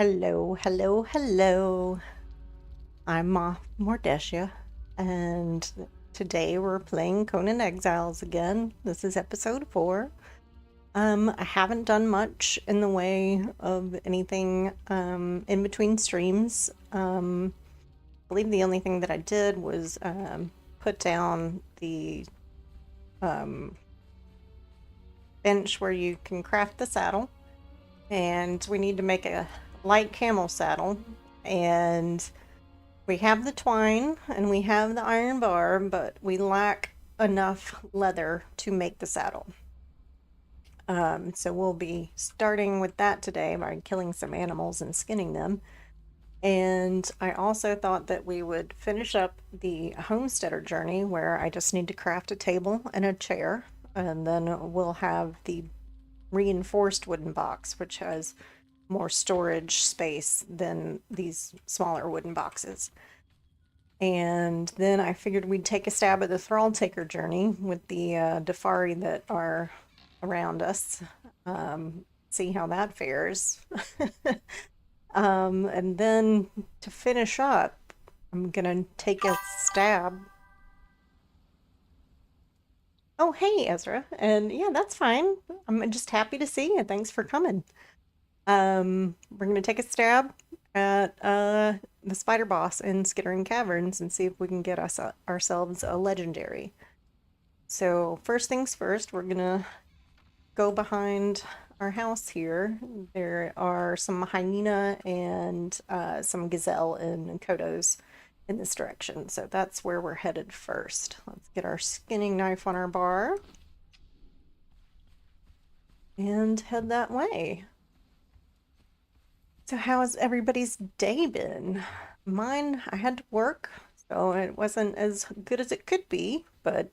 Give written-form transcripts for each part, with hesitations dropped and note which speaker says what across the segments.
Speaker 1: Hello, hello, hello. I'm Mordesha, and today we're playing Conan Exiles again. This is episode 4. I haven't done much in the way of anything in between streams. I believe the only thing that I did was put down the um, bench where you can craft the saddle, and we need to make a light camel saddle, and we have the twine and we have the iron bar, but we lack enough leather to make the saddle. So we'll be starting with that today by killing some animals and skinning them. And I also thought that we would finish up the homesteader journey where I just need to craft a table and a chair. And then we'll have the reinforced wooden box, which has more storage space than these smaller wooden boxes. And then I figured we'd take a stab at the Thrall Taker journey with the Defari that are around us. See how that fares. And then to finish up, I'm gonna take a stab. Oh, hey, Ezra. And yeah, that's fine. I'm just happy to see you. Thanks for coming. We're gonna take a stab at the spider boss in Skittering Caverns and see if we can get ourselves a legendary. So first things first, we're gonna go behind our house here. There are some hyena and some gazelle and kodos in this direction. So that's where we're headed first. Let's get our skinning knife on our bar and head that way. So how has everybody's day been? Mine, I had to work, so it wasn't as good as it could be, but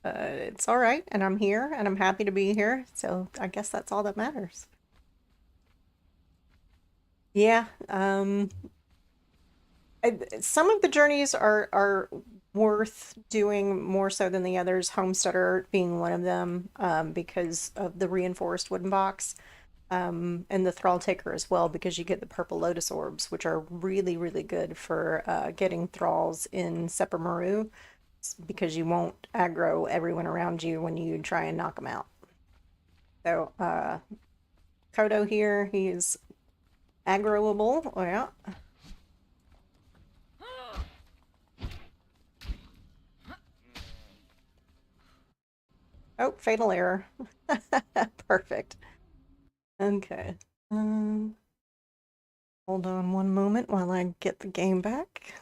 Speaker 1: it's all right, and I'm here, and I'm happy to be here, so I guess that's all that matters. Yeah, some of the journeys are worth doing more so than the others, Homesteader being one of them, because of the reinforced wooden box. And the Thrall Taker as well, because you get the purple lotus orbs, which are really, really good for getting thralls in Seppermaru, because you won't aggro everyone around you when you try and knock them out. So, Kodo here, he's aggroable. Oh, yeah. Oh, fatal error. Perfect. Okay. Um, Hold on one moment while I get the game back.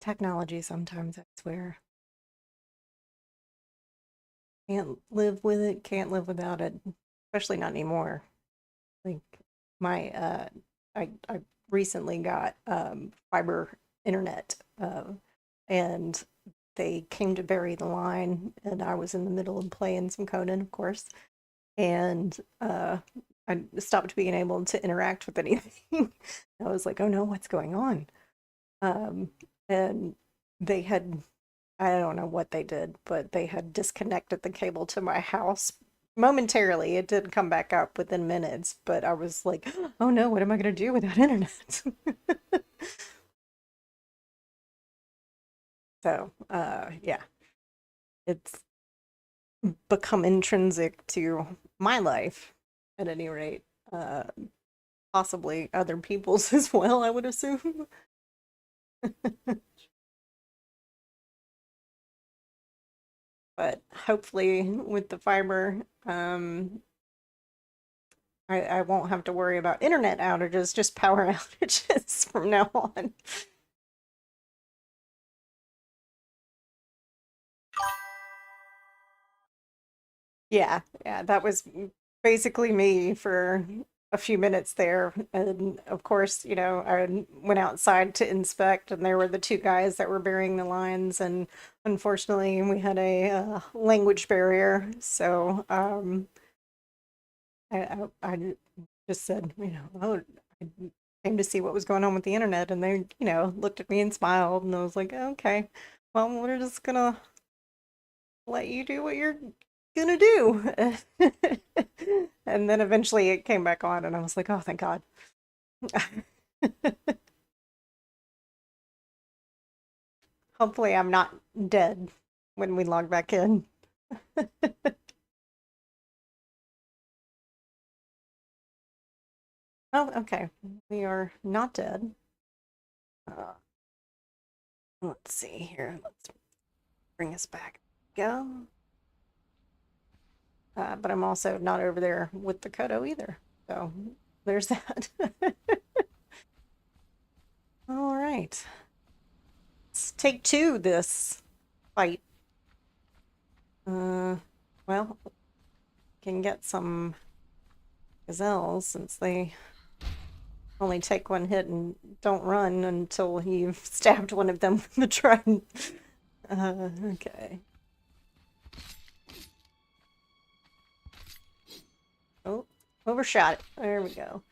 Speaker 1: Technology sometimes, I swear. Can't live with it, can't live without it, especially not anymore. Like my I recently got fiber internet and they came to bury the line and I was in the middle of playing some Conan, of course, and I stopped being able to interact with anything. I was like, oh no, what's going on? Um, and they had, I don't know what they did, but they had disconnected the cable to my house momentarily. It did come back up within minutes, but I was like, oh no, what am I going to do without internet? So, yeah, it's become intrinsic to my life at any rate. Possibly other people's as well, I would assume. But hopefully with the fiber, I won't have to worry about internet outages, just power outages from now on. Yeah, yeah, that was basically me for a few minutes there. And of course, I went outside to inspect, and there were the two guys that were burying the lines. And unfortunately, we had a language barrier. So I just said, oh, I came to see what was going on with the internet. And they, looked at me and smiled. And I was like, okay, well, we're just gonna let you do what you're gonna do? And then eventually it came back on, and I was like, oh, thank God. Hopefully, I'm not dead when we log back in. Oh, okay. We are not dead. Uh, let's see here. Let's bring us back. Go. But I'm also not over there with the Kodo either. So there's that. All right. Let's take two this fight. Uh, well, can get some gazelles since they only take one hit and don't run until you've stabbed one of them with the trident. Okay. Oh, overshot it. There we go.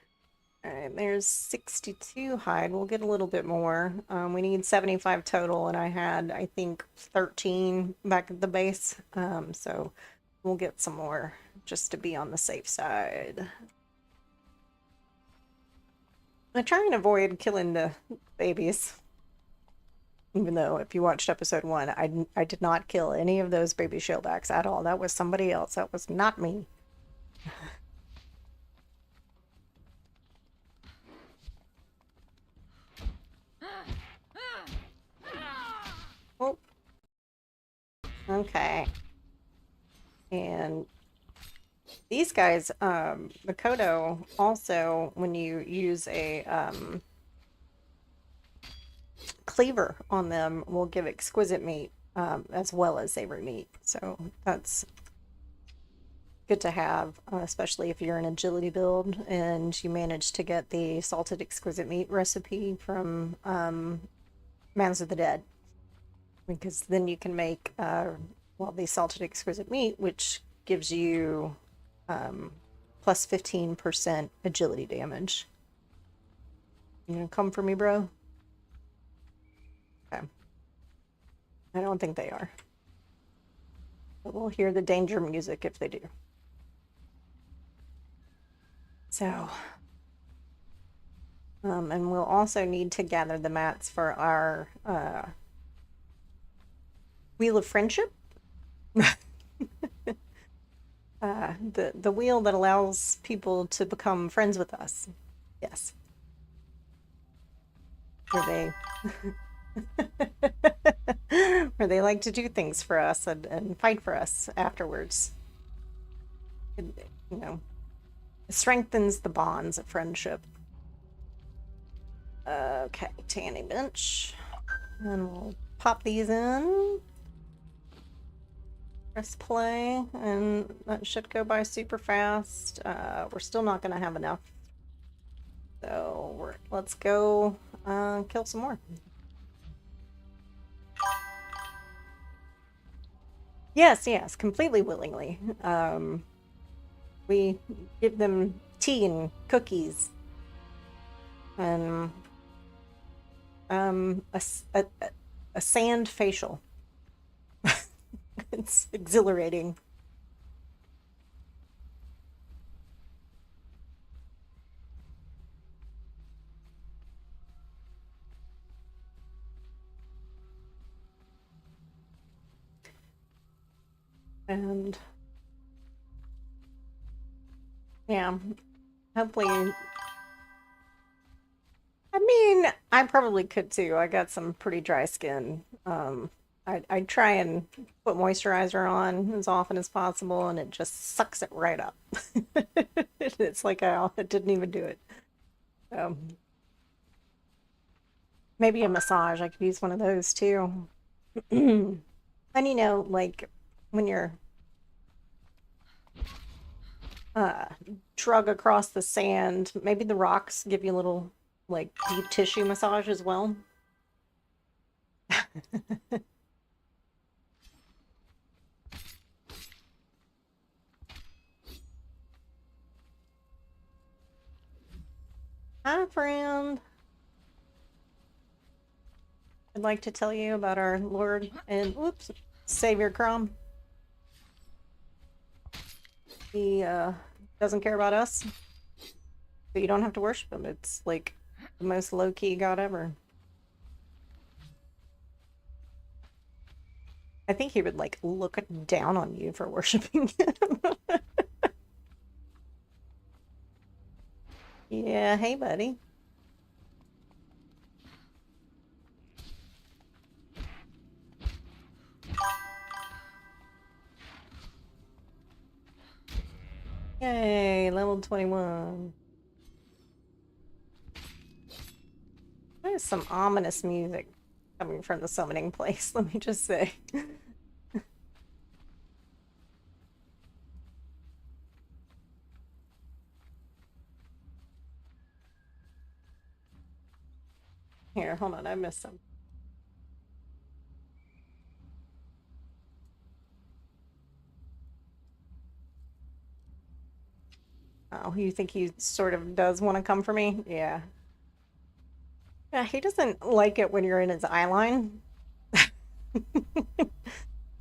Speaker 1: All right, there's 62 hide. We'll get a little bit more. We need 75 total, and I had, I think, 13 back at the base. So we'll get some more just to be on the safe side. I try and avoid killing the babies. Even though, if you watched episode 1, I did not kill any of those baby shellbacks at all. That was somebody else. That was not me. Oh, okay. And these guys, the Kodo, also, when you use a cleaver on them, will give exquisite meat as well as savory meat. So that's good to have, especially if you're an agility build and you manage to get the salted exquisite meat recipe from Mounds of the Dead. Because then you can make, well, the salted exquisite meat, which gives you plus 15% agility damage. You gonna come for me, bro? Okay. I don't think they are. But we'll hear the danger music if they do. So, and we'll also need to gather the mats for our Wheel of Friendship. The wheel that allows people to become friends with us. Yes. Where they where they like to do things for us and fight for us afterwards. You know, it strengthens the bonds of friendship. Okay, tanning bench. And we'll pop these in. Press play, and that should go by super fast. We're still not going to have enough. So let's go kill some more. Yes, yes, completely willingly. We give them tea and cookies. And a sand facial. It's exhilarating. And yeah, hopefully. I mean, I probably could too. I got some pretty dry skin. I try and put moisturizer on as often as possible, and it just sucks it right up. It's like I didn't even do it. So maybe a massage. I could use one of those too. And you know, like when you're uh drug across the sand, maybe the rocks give you a little like deep tissue massage as well. Hi, friend. I'd like to tell you about our Lord and, whoops, Savior Crom. He doesn't care about us, but you don't have to worship him. It's like the most low-key god ever. I think he would like look down on you for worshiping him. Yeah, hey buddy. Yay, level 21. There's some ominous music coming from the summoning place, let me just say. Here, hold on, I missed some. Oh, you think he sort of does want to come for me? Yeah. Yeah, he doesn't like it when you're in his eye line.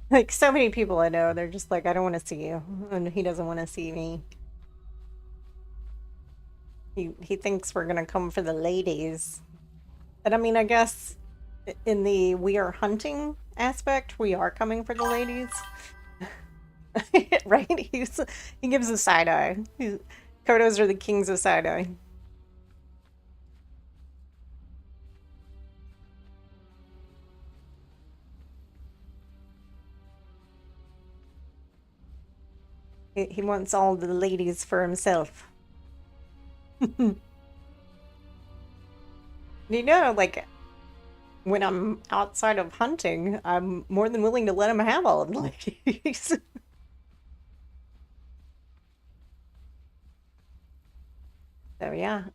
Speaker 1: Like so many people I know, they're just like, I don't want to see you, and he doesn't want to see me. He thinks we're gonna come for the ladies. And I mean, I guess in the we are hunting aspect, we are coming for the ladies. Right? He gives a side eye. Kodos are the kings of side eye. He wants all the ladies for himself. You know, like when I'm outside of hunting, I'm more than willing to let him have all of the ladies. So yeah,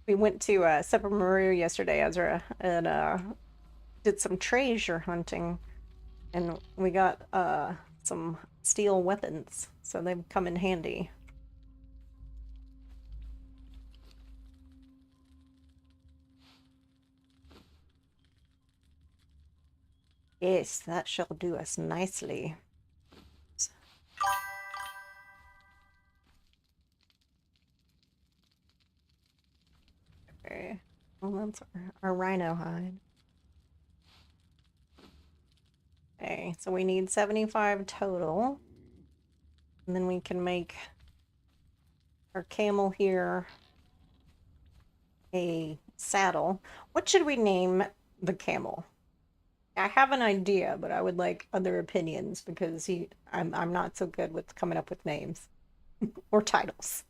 Speaker 1: we went to Supper Maru yesterday, Ezra, and did some treasure hunting, and we got some steel weapons, so they've come in handy. Yes, that shall do us nicely. Okay, well that's our rhino hide. Okay, so we need 75 total. And then we can make our camel here a saddle. What should we name the camel? I have an idea, but I would like other opinions because I'm not so good with coming up with names or titles.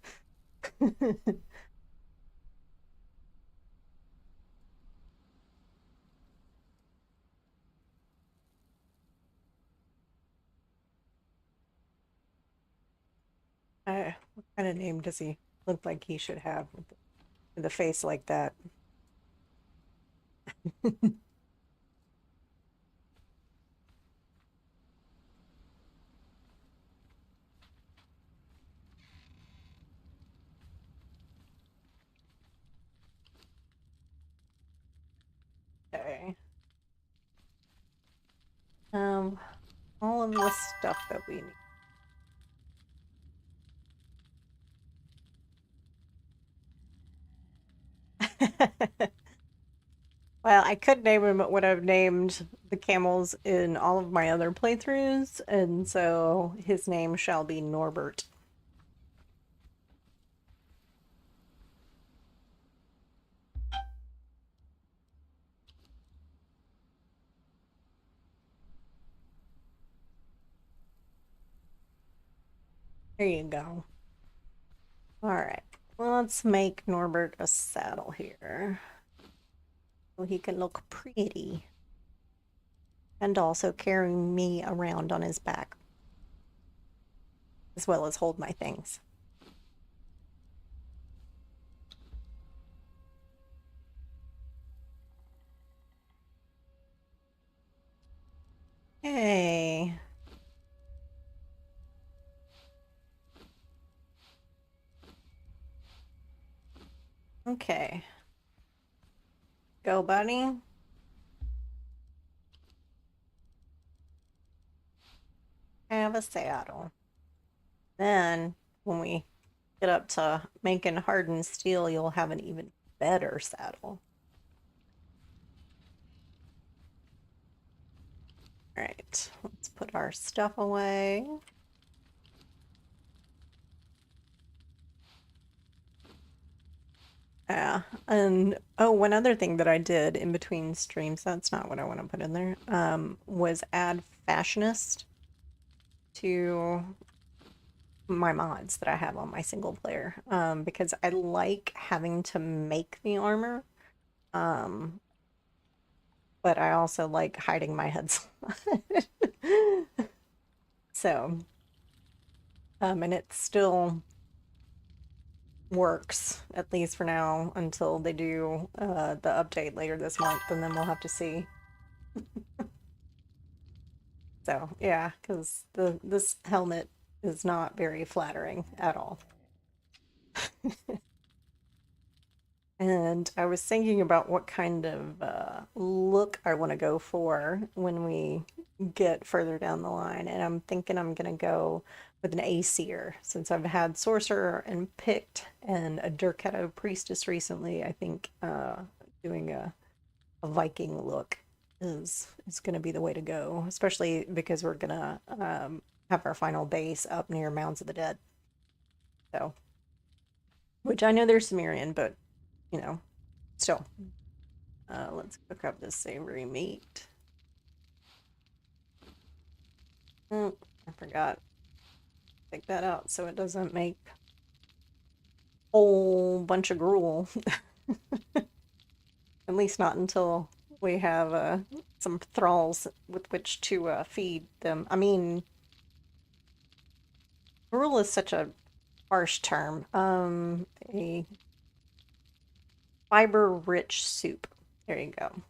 Speaker 1: What kind of name does he look like he should have with a face like that? Okay. Um, all of the stuff that we need. Well, I could name him what I've named the camels in all of my other playthroughs, and so his name shall be Norbert. There you go. All right, let's make Norbert a saddle here so he can look pretty and also carry me around on his back as well as hold my things. Hey. Okay. Go, buddy. Have a saddle. Then when we get up to making hardened steel, you'll have an even better saddle. All right, let's put our stuff away. Yeah, and oh, one other thing that I did in between streams, that's not what I want to put in there, was add fashionist to my mods that I have on my single player, because I like having to make the armor, um, but I also like hiding my head slot. So, and it still works, at least for now, until they do the update later this month, and then we'll have to see. So, yeah, because this helmet is not very flattering at all. And I was thinking about what kind of look I want to go for when we get further down the line. And I'm thinking I'm going to go with an Aesir. Since I've had Sorcerer and Pict and a Durketo Priestess recently, I think doing a Viking look is going to be the way to go, especially because we're going to have our final base up near Mounds of the Dead. So, which I know there's Sumerian, but, you know, still. Let's cook up this savory meat. Oh, I forgot. Take that out so it doesn't make a whole bunch of gruel. At least not until we have some thralls with which to feed them. I mean, gruel is such a harsh term. A fiber-rich soup. There you go.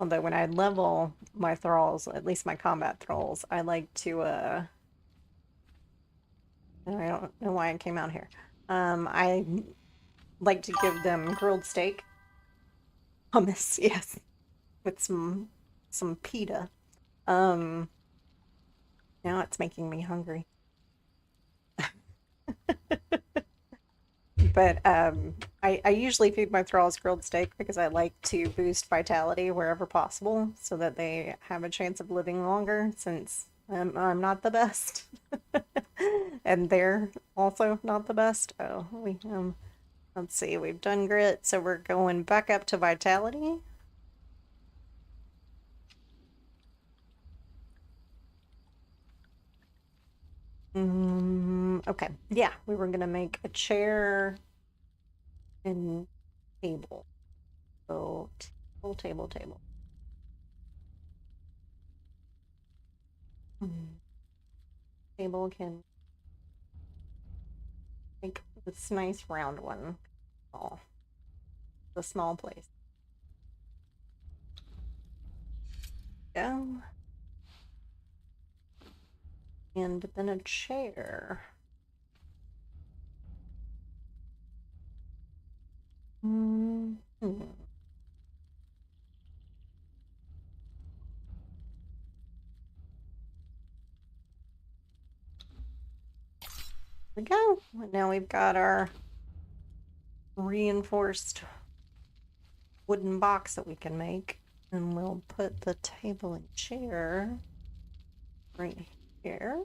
Speaker 1: Although when I level my thralls, at least my combat thralls, I like to I don't know why I came out here. I like to give them grilled steak, hummus, yes, with some pita. Um, Now it's making me hungry. But I usually feed my thralls grilled steak because I like to boost vitality wherever possible so that they have a chance of living longer since I'm not the best. And they're also not the best. Oh, let's see, we've done grit, so we're going back up to vitality. Okay, yeah, we were gonna make a chair and table. So table. Mm. Table can make this nice round one. Oh, the small place. Go. And then a chair. Mm -hmm. There we go. Now we've got our reinforced wooden box that we can make. And we'll put the table and chair right here.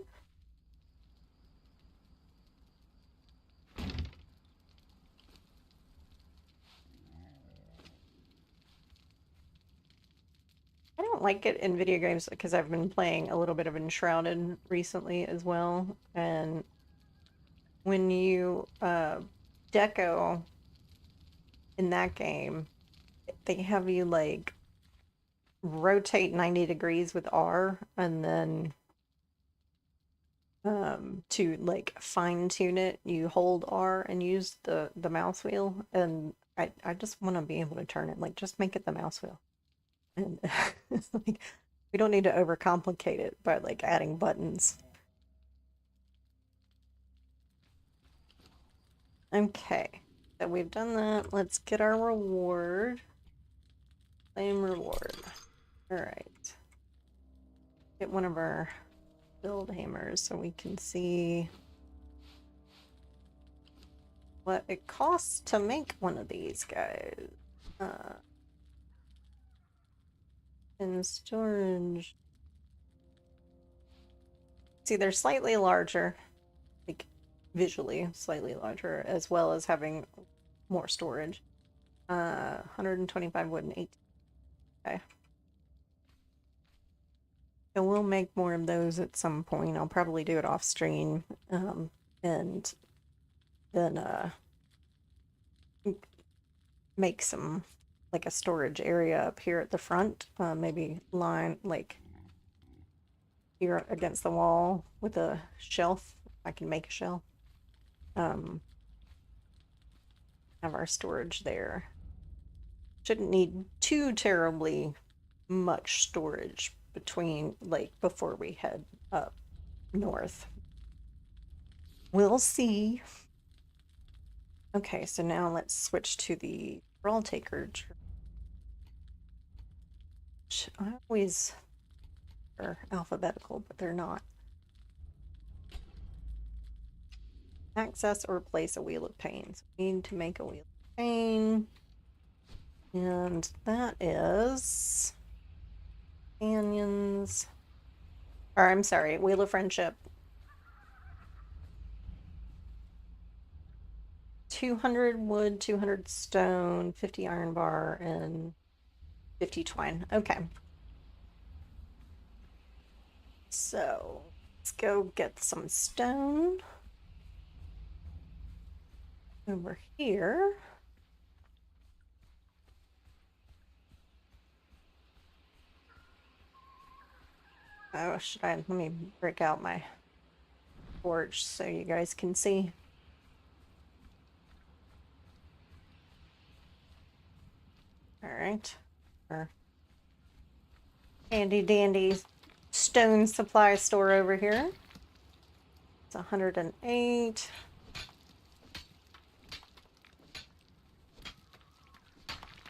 Speaker 1: I don't like it in video games because I've been playing a little bit of Enshrouded recently as well. And when you deco in that game, they have you like rotate 90 degrees with R and then to like fine tune it, you hold R and use the mouse wheel. And I just want to be able to turn it, like just make it the mouse wheel. And it's like we don't need to overcomplicate it by like adding buttons. Okay, so we've done that. Let's get our reward. Claim reward. All right. Get one of our build hammers so we can see what it costs to make one of these guys. In storage. See, they're slightly larger, like visually slightly larger, as well as having more storage. 125 wood and 18. Okay. So we'll make more of those at some point. I'll probably do it off stream. And then make some like a storage area up here at the front. Maybe line like here against the wall with a shelf. I can make a shelf. Have our storage there. Shouldn't need too terribly much storage between like before we head up north. We'll see. Okay, so now let's switch to the brawl taker. I always are alphabetical, but they're not. Access or replace a wheel of pain. So we need to make a wheel of pain. And that is canyons. Or I'm sorry, wheel of friendship. 200 wood, 200 stone, 50 iron bar, and 50 twine. Okay. So let's go get some stone over here. Oh, should I? Let me break out my torch so you guys can see. All right. Our handy dandy stone supply store over here. It's 108.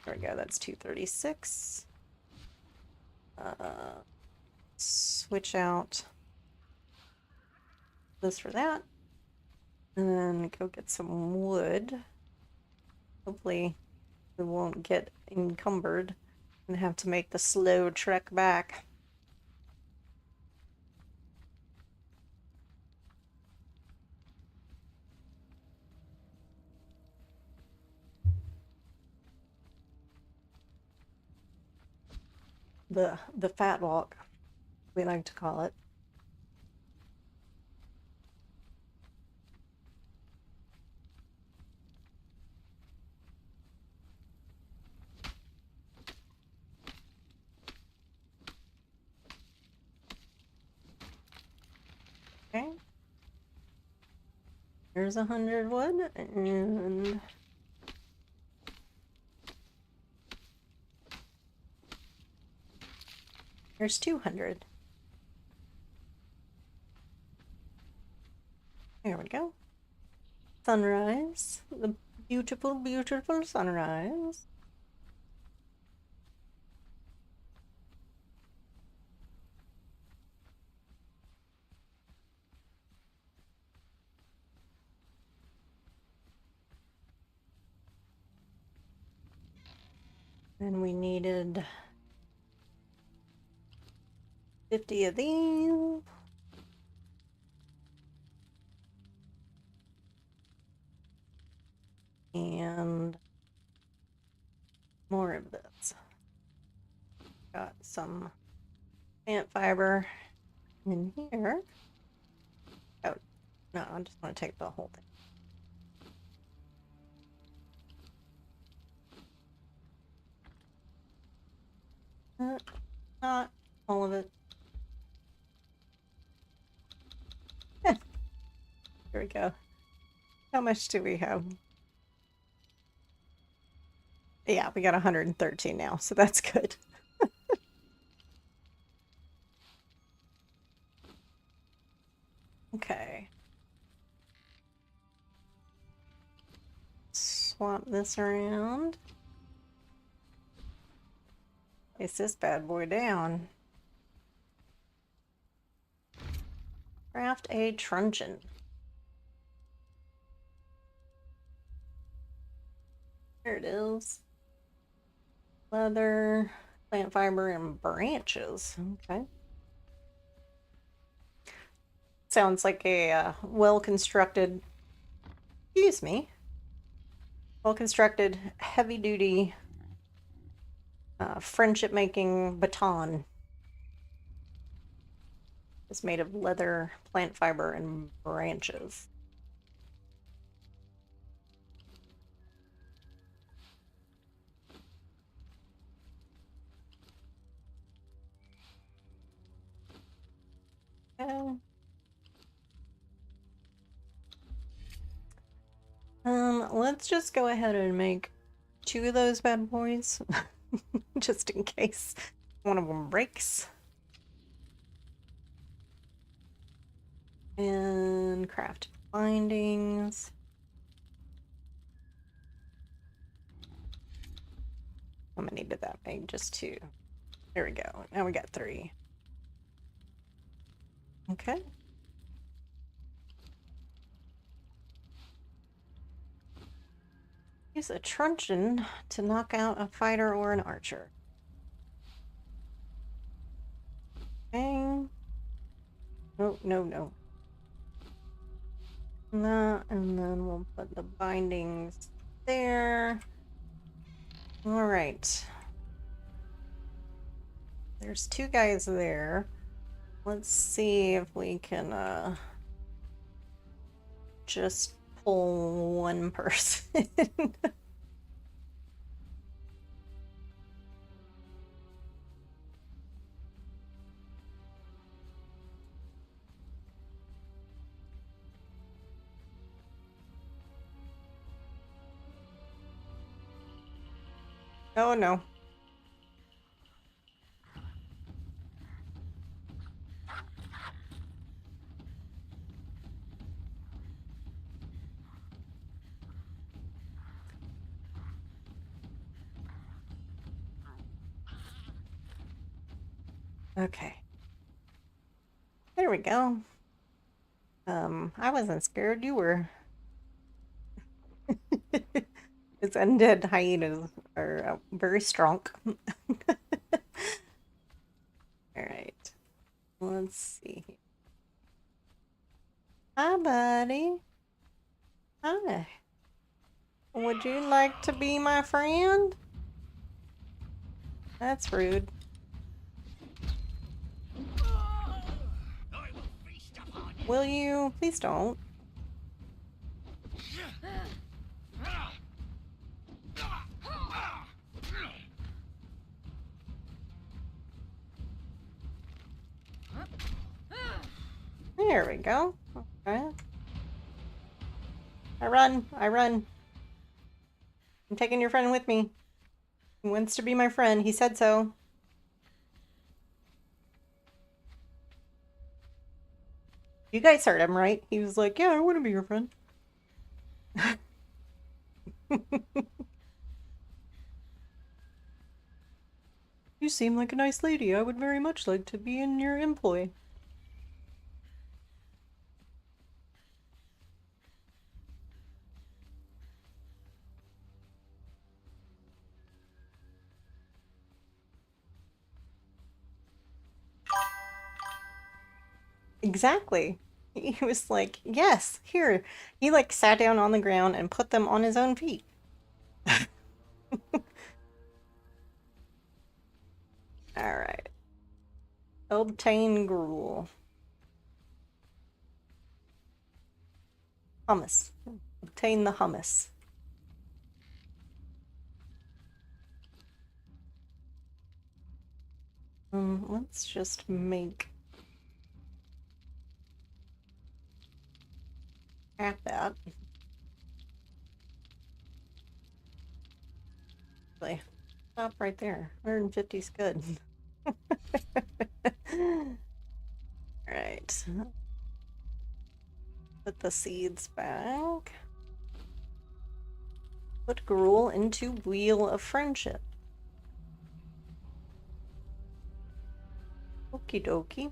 Speaker 1: There we go. That's 236. Switch out this for that. And then go get some wood. Hopefully we won't get encumbered and have to make the slow trek back. The fat walk, we like to call it. Okay. Here's 100 wood, and here's 200. There we go. Sunrise. The beautiful, beautiful sunrise. And we needed 50 of these. And more of this. Got some plant fiber in here. Oh, no, I just want to take the whole thing. Not all of it. Here we go. How much do we have? Yeah, we got 113 now, so that's good. Okay. Swap this around. Place this bad boy down. Craft a truncheon. There it is. Leather, plant fiber, and branches. Okay. Sounds like a well-constructed, excuse me, well-constructed, heavy-duty friendship-making baton. It's made of leather, plant fiber, and branches. Okay. Let's just go ahead and make 2 of those bad boys, just in case one of them breaks. And craft bindings. How many did that make? Just 2. There we go. Now we got 3. Okay. Use a truncheon to knock out a fighter or an archer. Okay. Oh, no, no. That, and then we'll put the bindings there. All right. There's 2 guys there. Let's see if we can just pull one person. Oh no. Okay. There we go. I wasn't scared, you were. Its undead hyenas are very strong. Alright. Let's see. Hi, buddy. Hi. Would you like to be my friend? That's rude. Will you? Please don't. There we go. Okay. I run. I'm taking your friend with me. He wants to be my friend. He said so. You guys heard him, right? He was like, yeah, I want to be your friend. You seem like a nice lady. I would very much like to be in your employ. Exactly. He was like, yes, here. He like sat down on the ground and put them on his own feet. Alright. Obtain gruel. Hummus. Obtain the hummus. Let's just make at that. Really, stop right there. 150 is good. Alright. Put the seeds back. Put gruel into Wheel of Friendship. Okie dokie.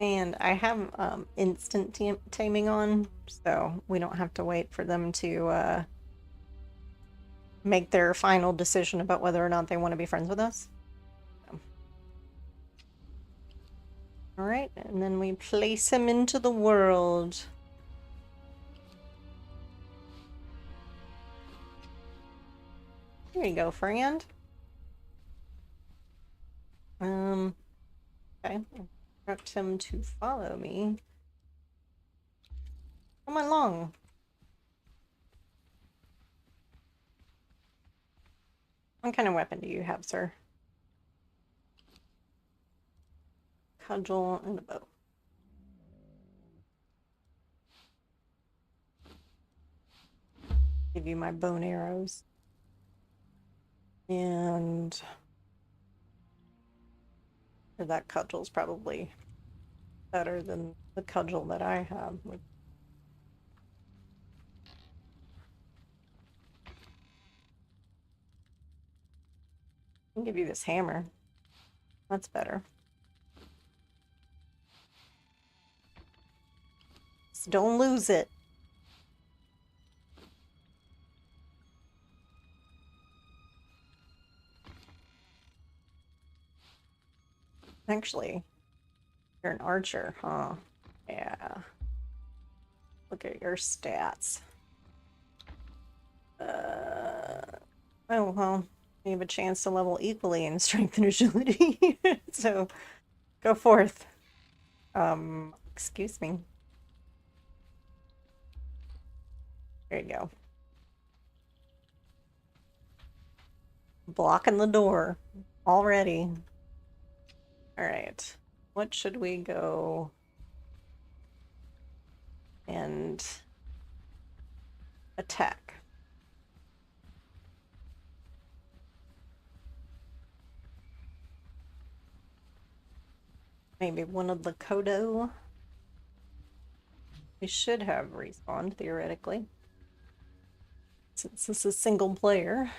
Speaker 1: And I have instant taming on, so we don't have to wait for them to make their final decision about whether or not they want to be friends with us. So. All right, and then we place him into the world. Here you go, friend. Okay. Instruct him to follow me. Come along. What kind of weapon do you have, sir? Cudgel and a bow. Give you my bow and arrows. And that cudgel's probably better than the cudgel that I have. I can give you this hammer. That's better. Just don't lose it. Actually, you're an archer, huh? Yeah. Look at your stats. Oh, well, you have a chance to level equally in strength and agility. So, go forth. Excuse me. There you go. Blocking the door already. All right. What should we go and attack? Maybe one of the Kodo. We should have respawned, theoretically. Since this is single player.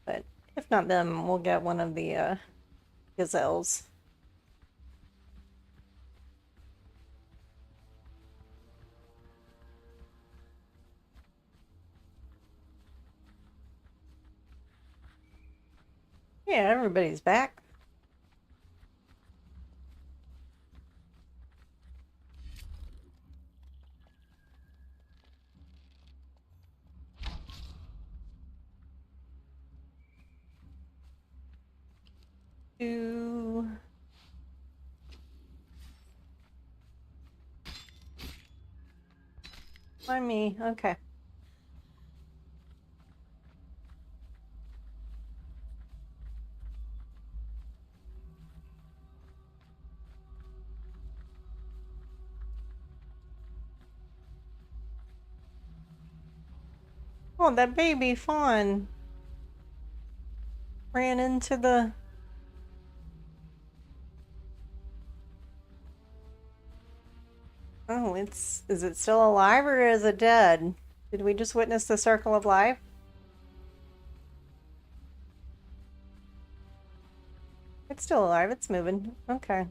Speaker 1: But if not them, we'll get one of the gazelles. Yeah, everybody's back. Find me. Okay. Oh, that baby fawn ran into the... Oh, is it still alive or is it dead? Did we just witness the circle of life? It's still alive. It's moving. Okay.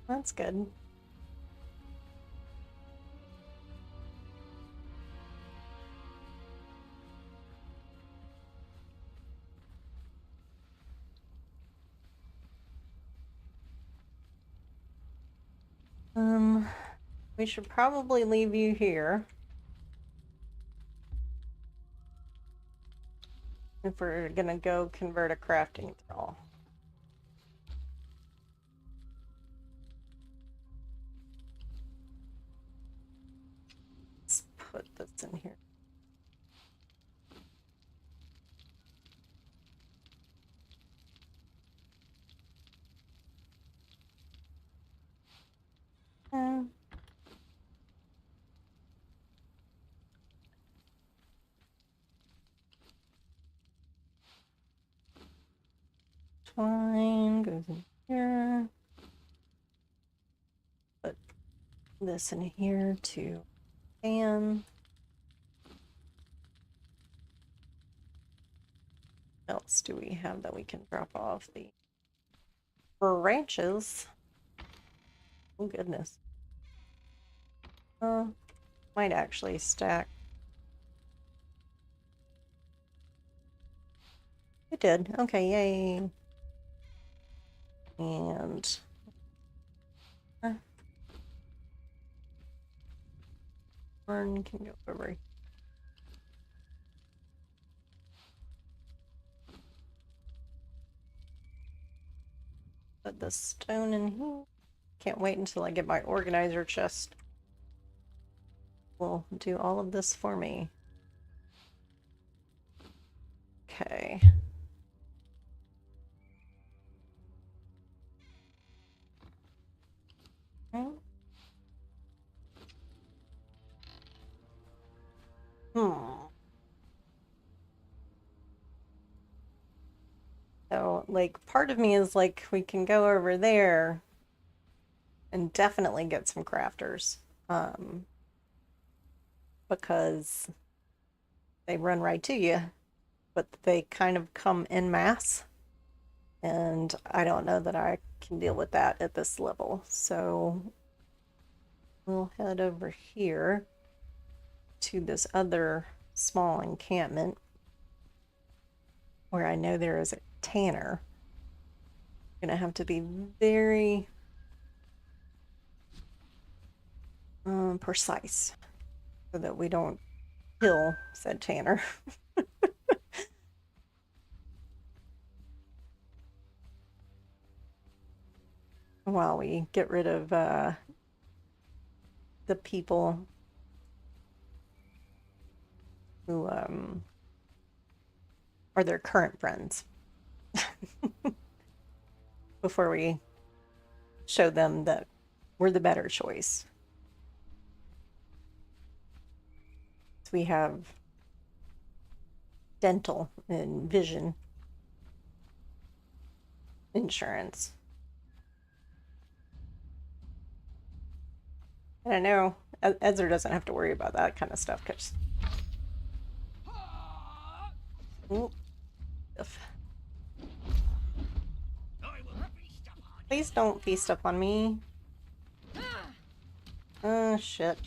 Speaker 1: That's good. We should probably leave you here. If we're gonna go convert a crafting thrall. Let's put this in here. Twine goes in here. Put this in here to fan. else do we have that we can drop off? The branches. Oh goodness. Might actually stack. It did. Okay, yay. And one can go over. Put the stone in here. Can't wait until I get my organizer chest. Will do all of this for me. Okay. So, like, part of me is like, we can go over there and definitely get some crafters. Because they run right to you, but they kind of come en masse. And I don't know that I can deal with that at this level. So we'll head over here to this other small encampment where I know there is a tanner. I'm gonna have to be very precise so that we don't kill said tanner. While we get rid of the people who are their current friends before we show them that we're the better choice. So we have dental and vision insurance. And I know Ezra doesn't have to worry about that kind of stuff because please don't feast up on me. Oh shit.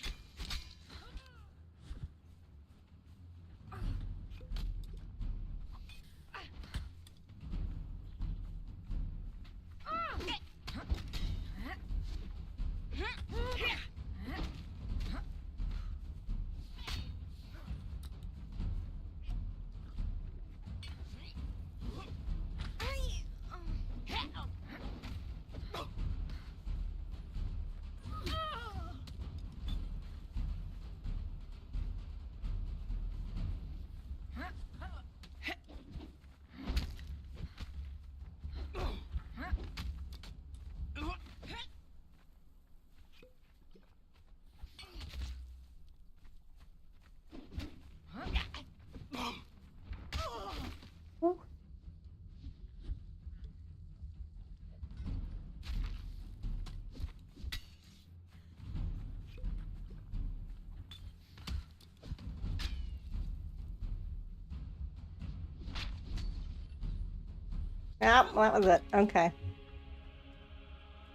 Speaker 1: Yep, that was it. Okay.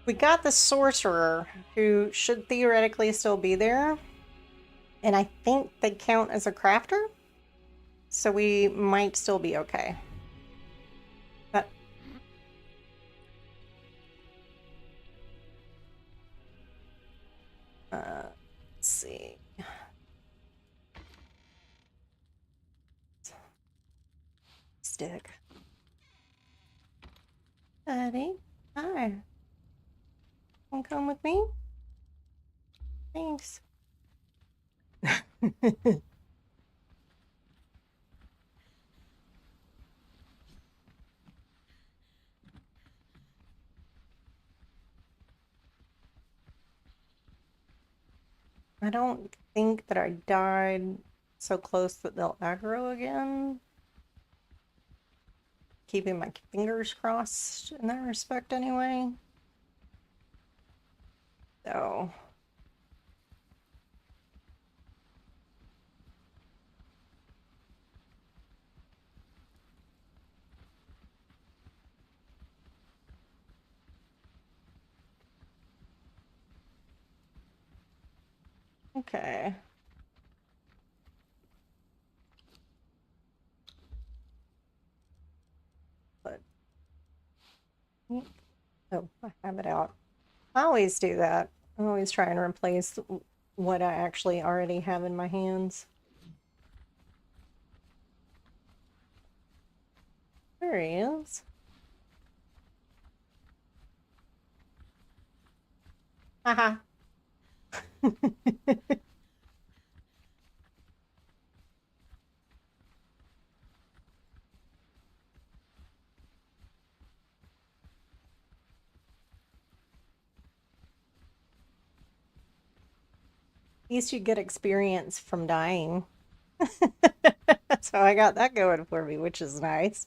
Speaker 1: We got the sorcerer, who should theoretically still be there. And I think they count as a crafter. So we might still be okay. But let's see. Stick. Buddy. Hi. Want to come with me? Thanks. I don't think that I died so close that they'll aggro again. Keeping my fingers crossed in that respect anyway. So Okay. But oh, I have it out. I always do that. I always try and replace what I actually already have in my hands. There he is. Haha. At least you get experience from dying. So I got that going for me, which is nice.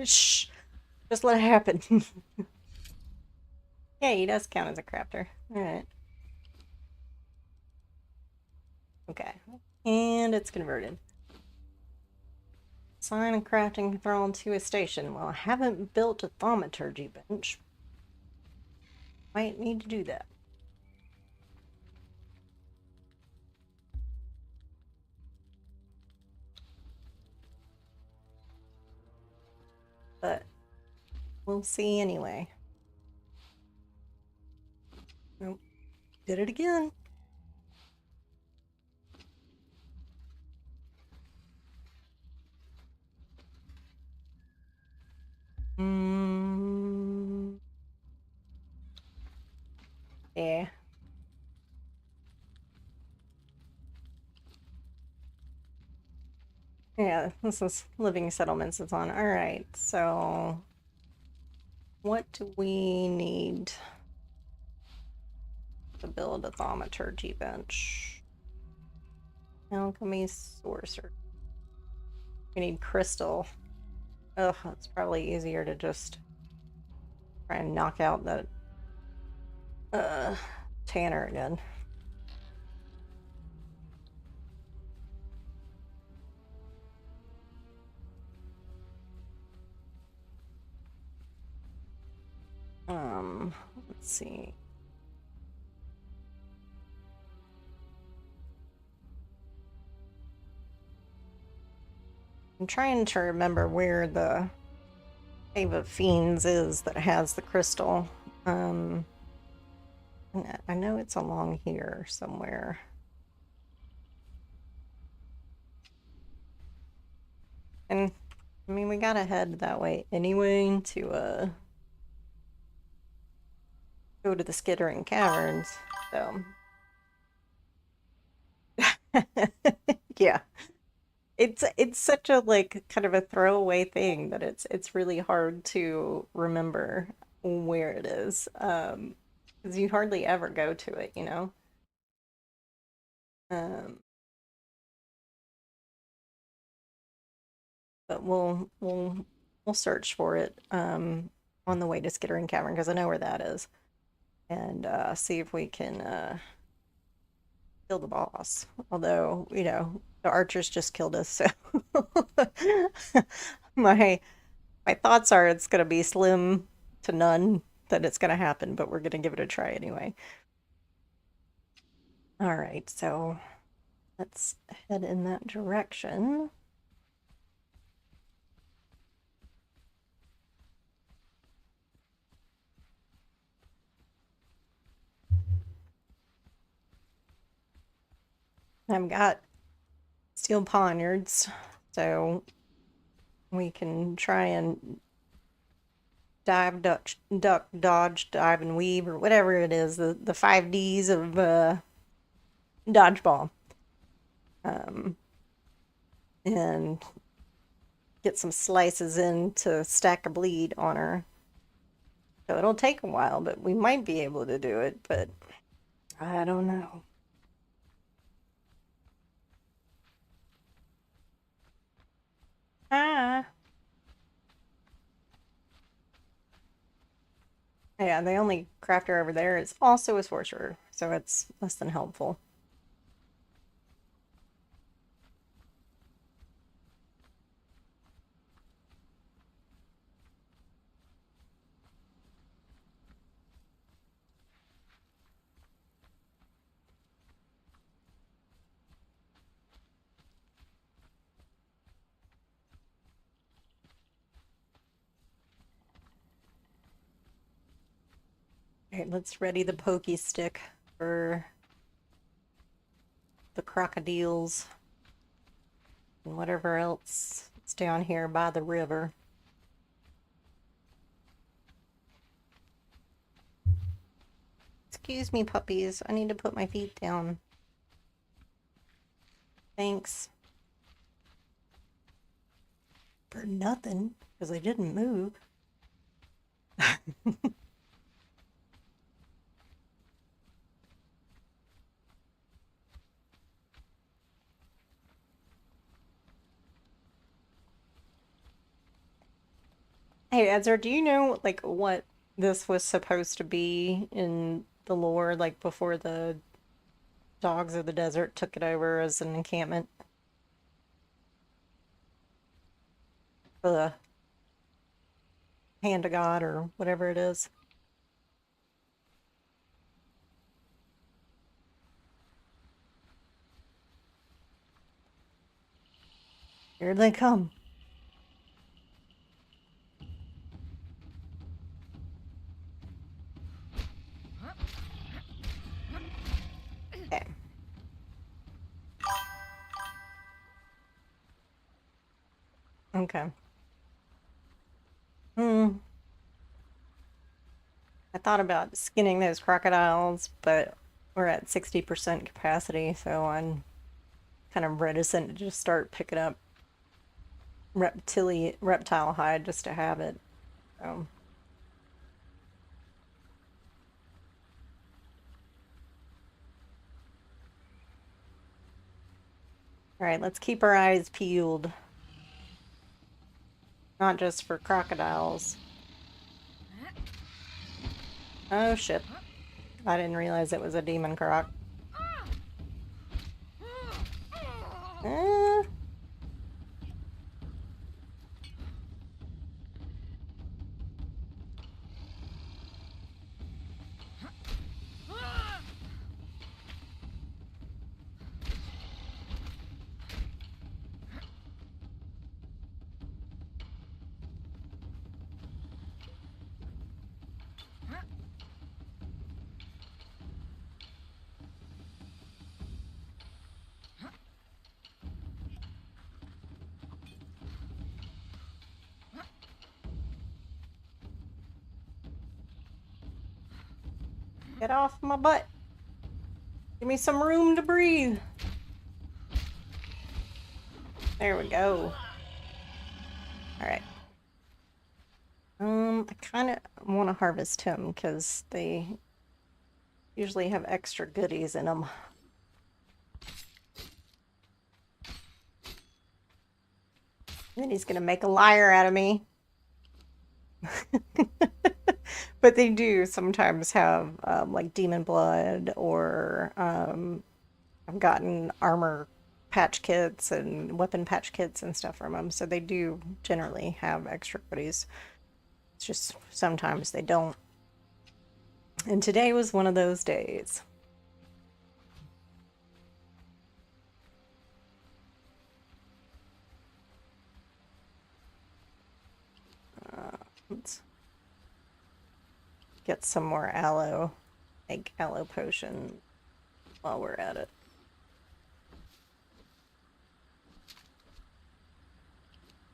Speaker 1: Shh. Just let it happen. Yeah, he does count as a crafter. Alright. Okay. And it's converted. Assign a crafting thrall to a station. Well, I haven't built a thaumaturgy bench. Might need to do that. But we'll see anyway. Nope. Did it again. Yeah. Yeah, this is living settlements it's on. Alright, so what do we need to build a thaumaturgy bench? Alchemy sorcerer. We need crystal. Ugh, it's probably easier to just try and knock out that Tanner again. Let's see. I'm trying to remember where the Cave of Fiends is that has the crystal. I know it's along here somewhere. And I mean, we gotta head that way anyway to go to the Skittering Caverns. So yeah. It's such a like kind of a throwaway thing that it's really hard to remember where it is. Because you hardly ever go to it, you know? Um, but we'll search for it on the way to Skittering Cavern because I know where that is. And see if we can kill the boss. Although, you know, the archers just killed us, so my my thoughts are it's gonna be slim to none that it's gonna happen, but we're gonna give it a try anyway. All right, so let's head in that direction. I've got steel poniards, so we can try and dive, duck, dodge, dive, and weave, or whatever it is, the 5 Ds of dodgeball. And get some slices in to stack a bleed on her. So it'll take a while, but we might be able to do it, but I don't know. Ah. Yeah, the only crafter over there is also a sorcerer, so it's less than helpful. Alright, let's ready the pokey stick for the crocodiles and whatever else is down here by the river. Excuse me, puppies. I need to put my feet down. Thanks. For nothing, because I didn't move. Hey, Ezra, do you know, like, what this was supposed to be in the lore, like, before the dogs of the desert took it over as an encampment? The hand of God or whatever it is. Here they come. Okay. Okay. Hmm. I thought about skinning those crocodiles, but we're at 60% capacity, so I'm kind of reticent to just start picking up reptile hide just to have it. So. Alright, let's keep our eyes peeled. Not just for crocodiles. Oh shit. I didn't realize it was a demon croc. Eh. Get off my butt. Give me some room to breathe. There we go. Alright. I kind of want to harvest him because they usually have extra goodies in them. Then he's gonna make a liar out of me. But they do sometimes have like demon blood, or I've gotten armor patch kits and weapon patch kits and stuff from them. So they do generally have extra goodies. It's just sometimes they don't. And today was one of those days. Let's get some more aloe, make aloe potion while we're at it.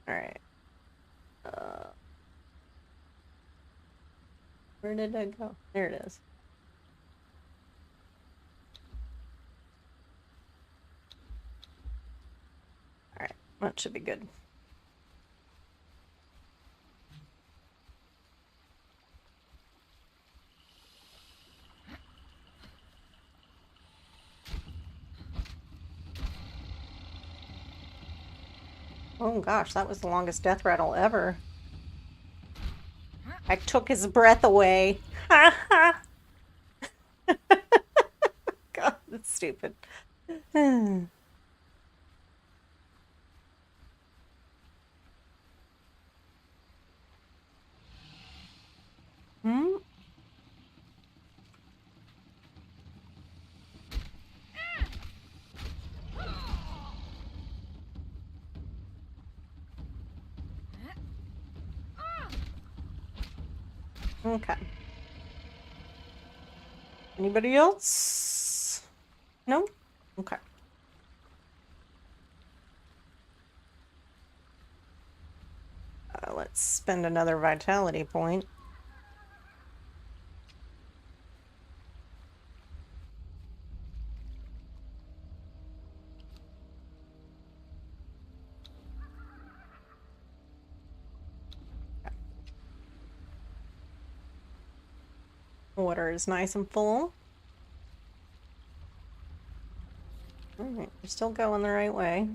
Speaker 1: Alright. Where did I go? There it is. Alright, that should be good. Oh gosh, that was the longest death rattle ever. I took his breath away. Ha ha! God, that's stupid. Hmm. Okay. Anybody else? No? Okay. Let's spend another vitality point. Water is nice and full. All right, we're still going the right way.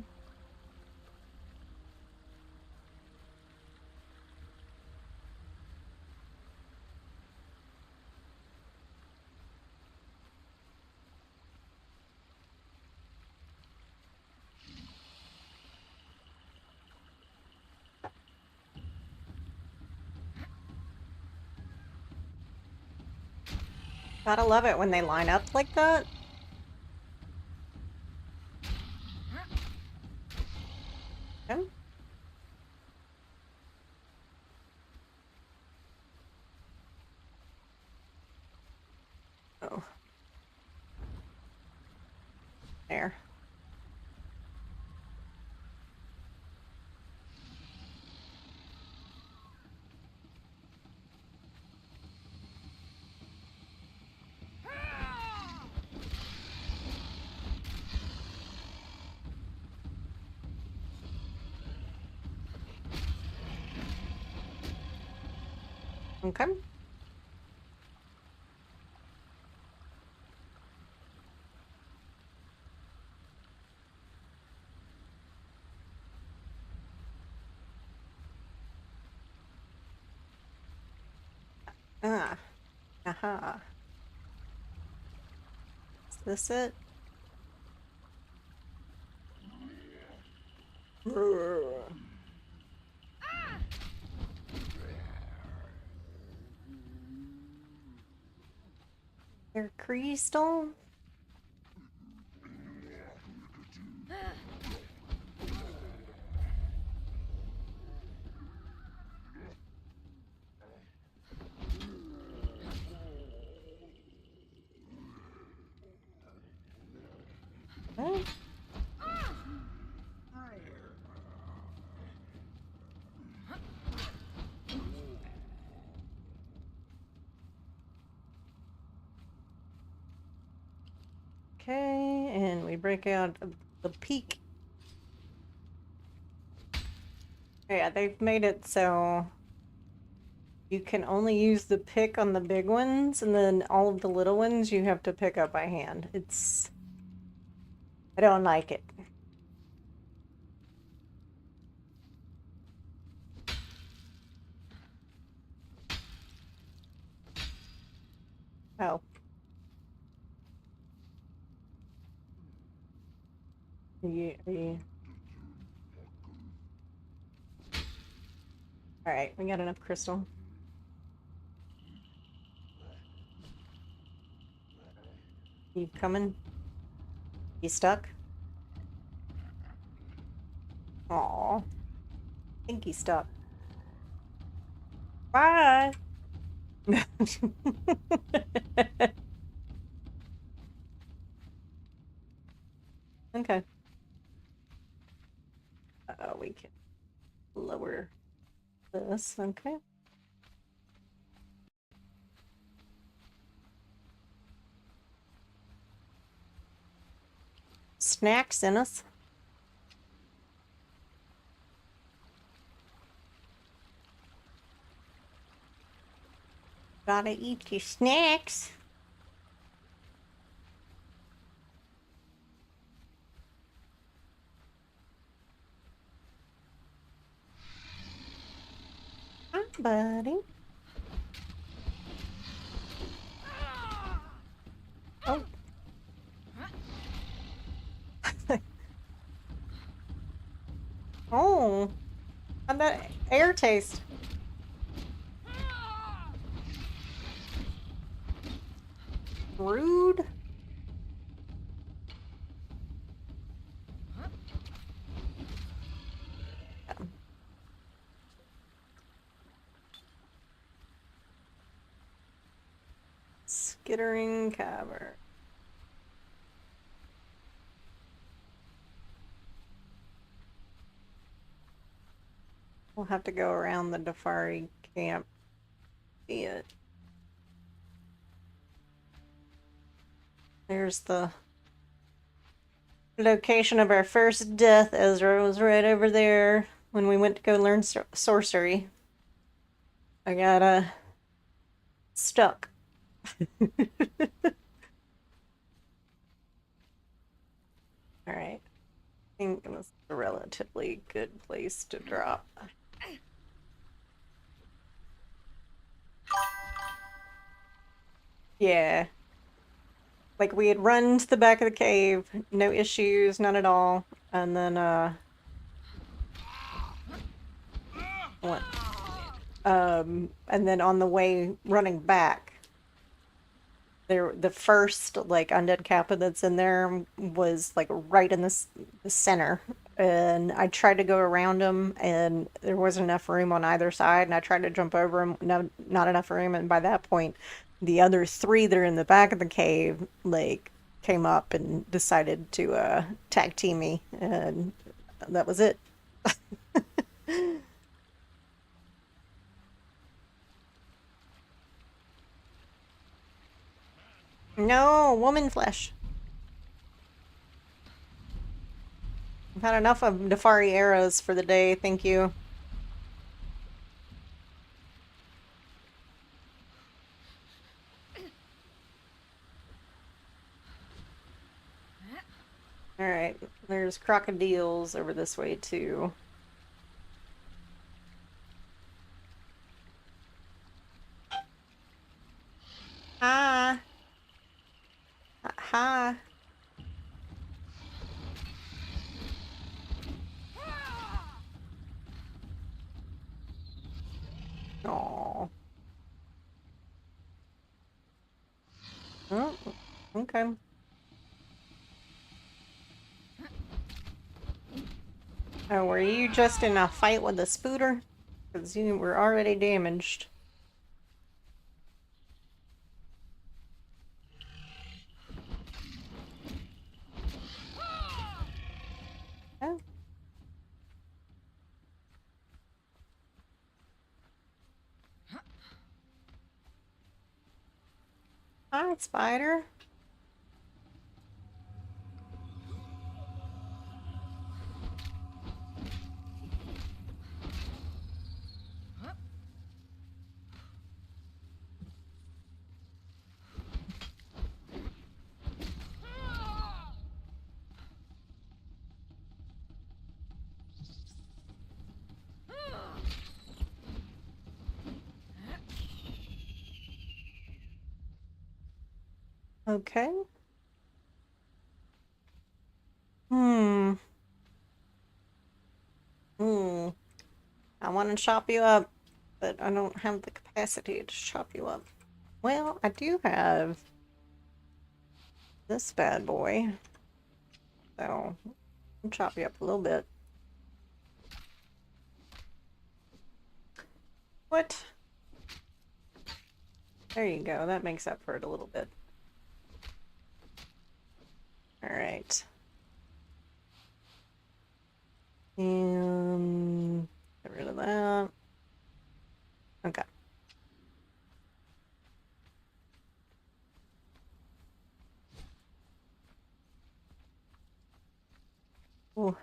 Speaker 1: Gotta love it when they line up like that. Okay. Oh. There. Okay. Ah. Aha. Is this it? They're crystal? Huh? Okay, and we break out of the peak. Yeah, they've made it so you can only use the pick on the big ones, and then all of the little ones you have to pick up by hand. I don't like it. Oh. Are you... All right, we got enough crystal. You coming? You stuck? Aw. I think he's stuck. Bye! Okay. We can lower this. Okay. Snacks in us. Gotta eat your snacks. Hi, buddy. Oh, how'd that air taste? Rude. Skittering cavern. We'll have to go around the Dafari camp. See it. There's the location of our first death. Ezra was right over there when we went to go learn sorcery. I got stuck. Alright. I think this is a relatively good place to drop. Yeah. Like, we had run to the back of the cave, no issues, none at all. And then, what? And then on the way running back, the first, like, undead kappa that's in there was, like, right in the center. And I tried to go around him, and there wasn't enough room on either side, and I tried to jump over him, no, not enough room, and by that point, the other three that are in the back of the cave, like, came up and decided to tag team me, and that was it. No, woman flesh. I've had enough of Nefari arrows for the day, thank you. Alright, there's crocodiles over this way too. Hi. Hi. Aww. Oh, okay. Oh, were you just in a fight with the spooter? Because you were already damaged. Oh. Hi, spider. Okay. Hmm. Hmm. I want to chop you up, but I don't have the capacity to chop you up. Well, I do have this bad boy, so I'll chop you up a little bit. What? There you go. That makes up for it a little bit. Alright. And get rid of that. Okay. Ooh.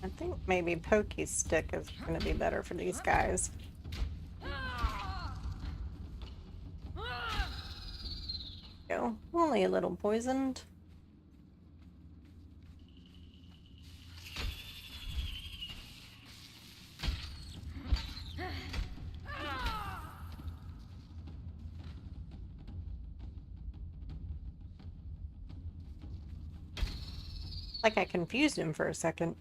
Speaker 1: I think maybe Pokey Stick is going to be better for these guys. Go. Only a little poisoned. Like I confused him for a second.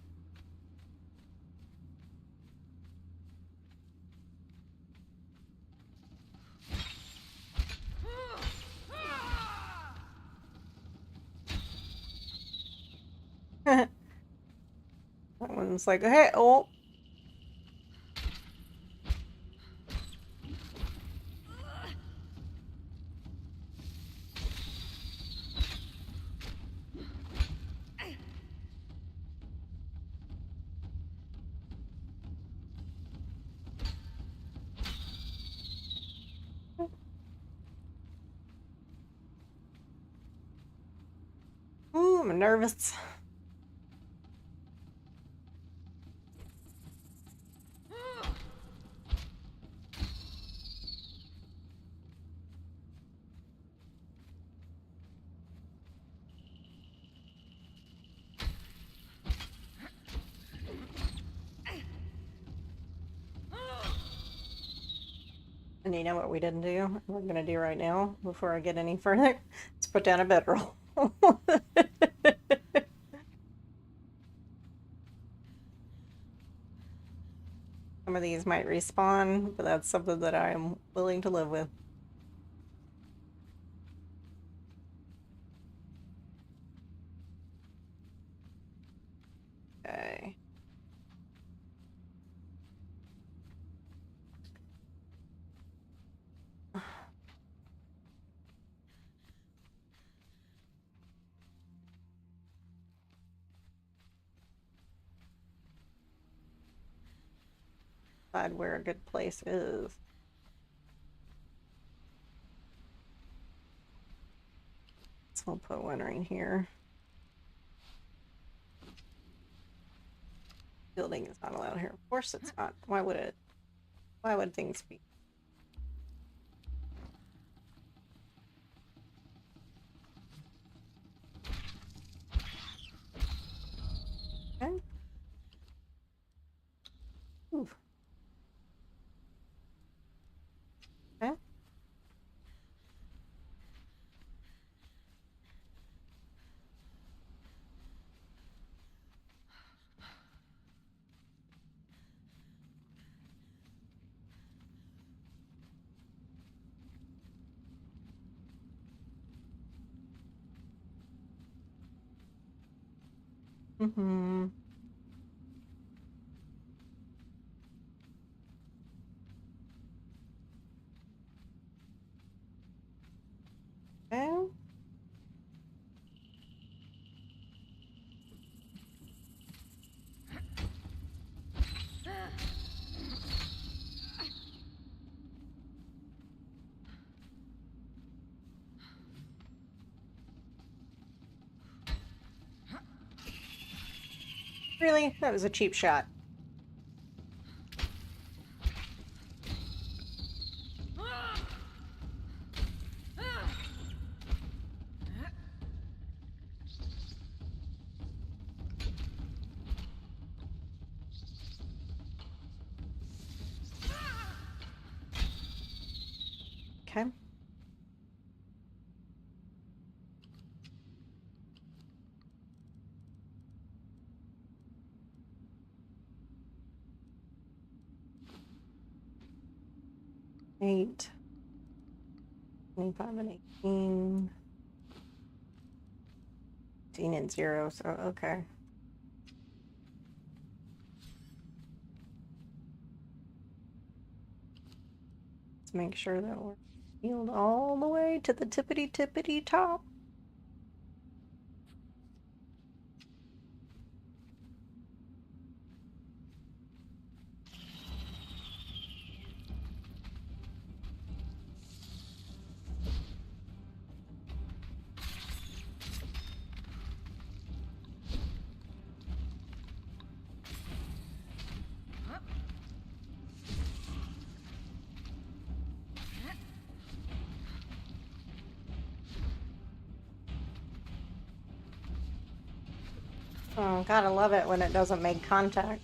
Speaker 1: That one's like, hey, oh. Ooh, I'm nervous. And you know what we didn't do? We're gonna do right now before I get any further. Let's put down a bedroll. Some of these might respawn, but that's something that I am willing to live with. Okay. Decide where a good place is. So I'll put one right here. Building is not allowed here. Of course it's not. Why would it? Why would things be? Okay. Ooh. Okay. Mm-hmm. Okay. Really? That was a cheap shot. Okay. Eight. 25 and 18. 18 and 0, so okay. Let's make sure that we're healed all the way to the tippity top. Oh, gotta love it when it doesn't make contact.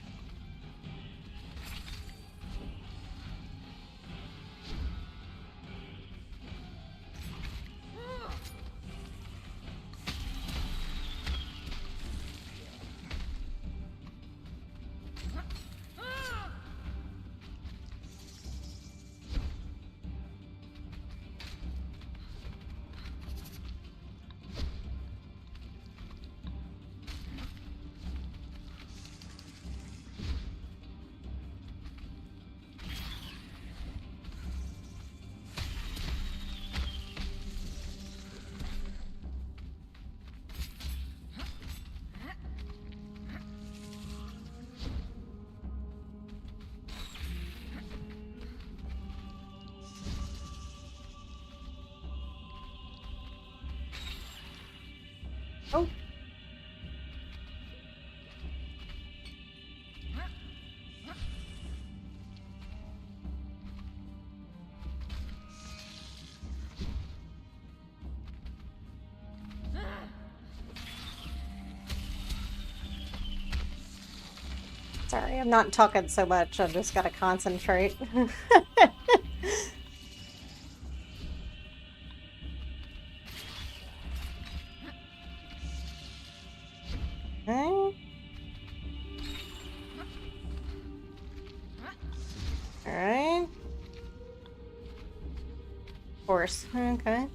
Speaker 1: Oh. Sorry, I'm not talking so much. I've just gotta concentrate. Okay. Alright. Of course. Okay.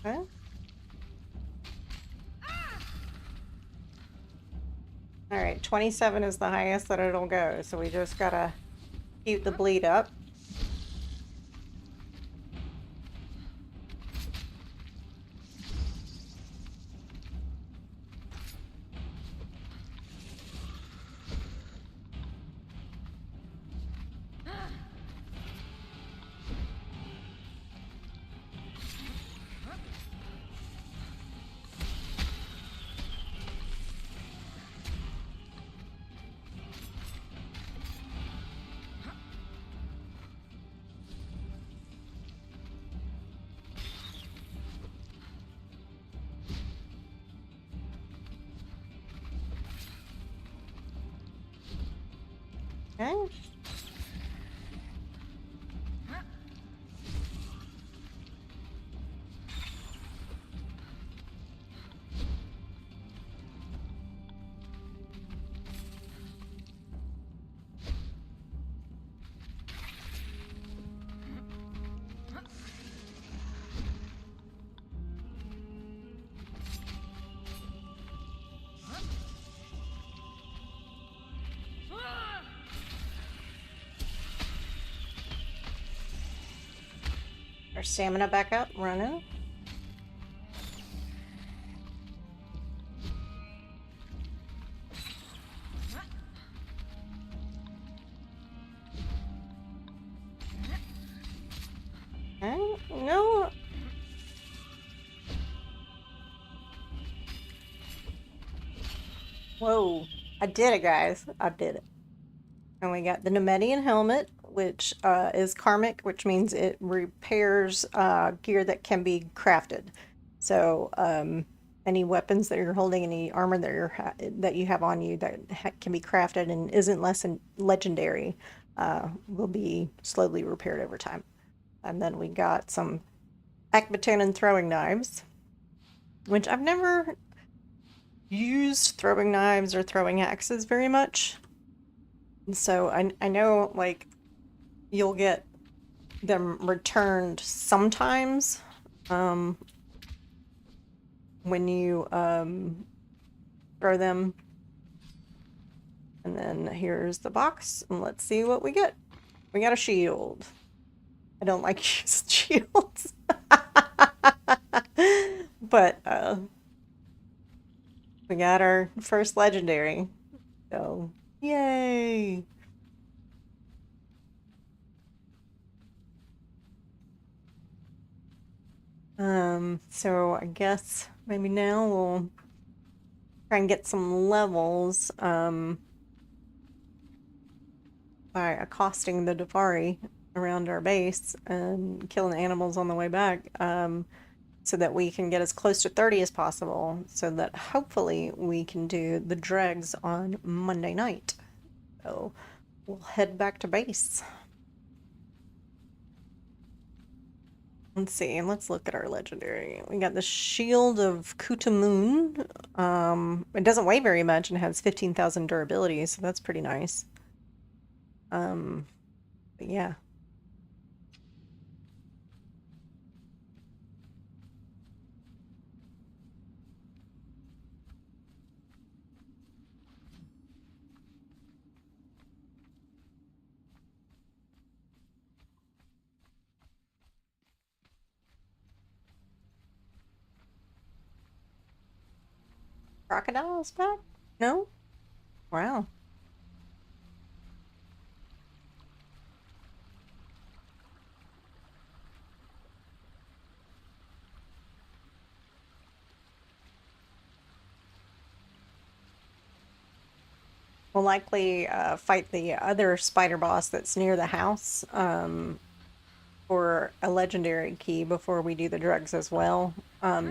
Speaker 1: Okay. Alright, 27 is the highest that it'll go, so we just gotta keep the bleed up. Okay. Our stamina back up, running. Okay. No. Whoa. I did it, guys. I did it. And we got the Nemedian helmet, which is karmic, which means it repairs gear that can be crafted. So any weapons that you're holding, any armor that you have on you that can be crafted and isn't less than legendary, will be slowly repaired over time. And then we got some Akbatanan throwing knives, which I've never used throwing knives or throwing axes very much. So I know like you'll get them returned sometimes when you throw them. And then here's the box, and let's see what we get. We got a shield. I don't like using shields. But we got our first legendary. So, yay! So I guess maybe now we'll try and get some levels by accosting the Davari. around our base and killing animals on the way back, so that we can get as close to 30 as possible, so that hopefully we can do the dregs on Monday night. So we'll head back to base. Let's see, let's look at our legendary. We got the Shield of Kutamun. It doesn't weigh very much and has 15,000 durability, so that's pretty nice. But yeah. Crocodile's back? No? Wow. We'll likely fight the other spider boss that's near the house for a legendary key before we do the drugs as well,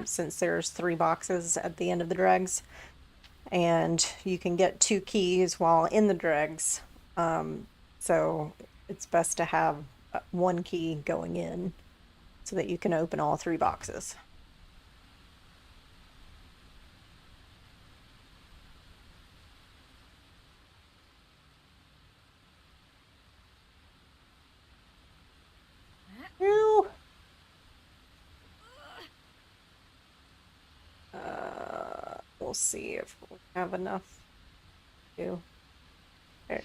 Speaker 1: since there's 3 boxes at the end of the drugs. And you can get 2 keys while in the dregs. So it's best to have 1 key going in so that you can open all 3 boxes. Ew. We'll see if we have enough to. There.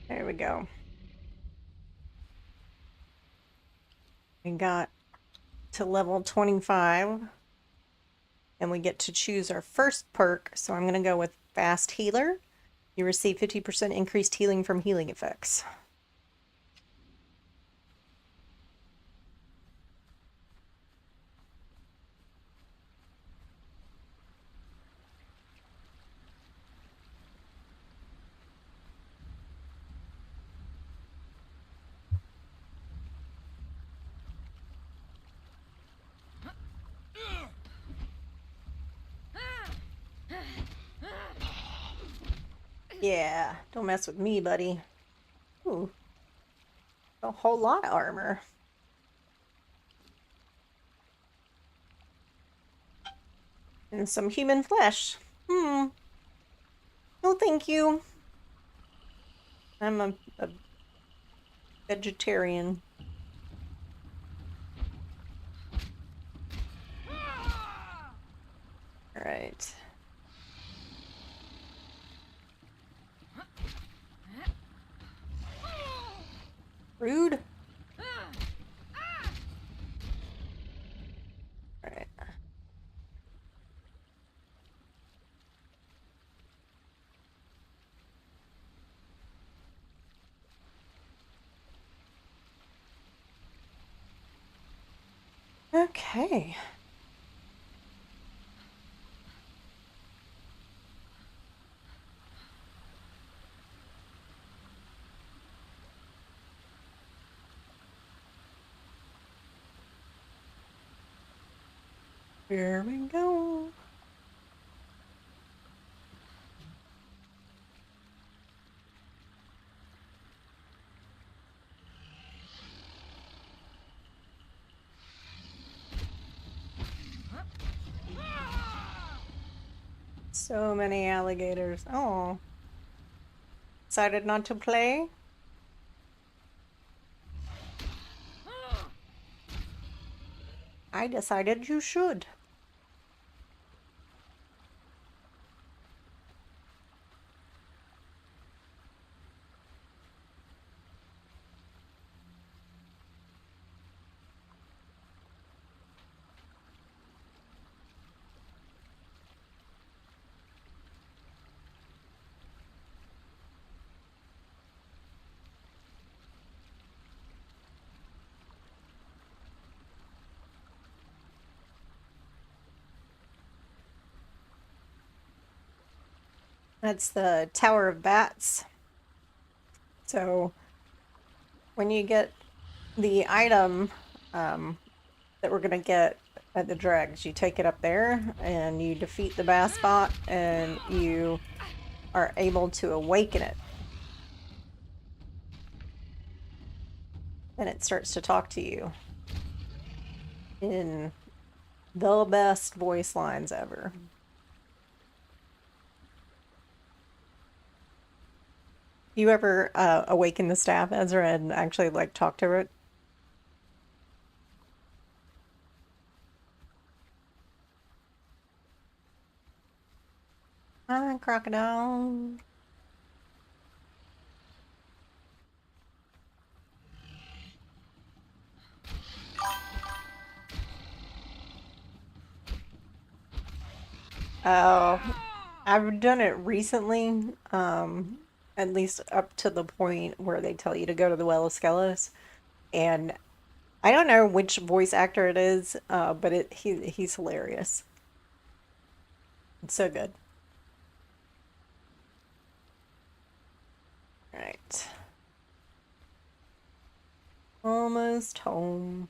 Speaker 1: There we go. We got to level 25 and we get to choose our first perk. So I'm going to go with Fast Healer. You receive 50% increased healing from healing effects. Yeah, don't mess with me, buddy. Ooh, a whole lot of armor. And some human flesh. No, thank you. I'm a vegetarian. All right. Rude. All right. Okay. Here we go. So many alligators. Oh. Decided not to play? I decided you should. That's the Tower of Bats. So when you get the item that we're gonna get at the dregs, you take it up there and you defeat the bass bot and you are able to awaken it. And it starts to talk to you in the best voice lines ever. You ever awaken the staff, Ezra, and actually like talk to it? Hi, crocodile. Oh, I've done it recently, at least up to the point where they tell you to go to the Well of Skelos, and I don't know which voice actor it is, but he's hilarious. It's so good. All right, almost home.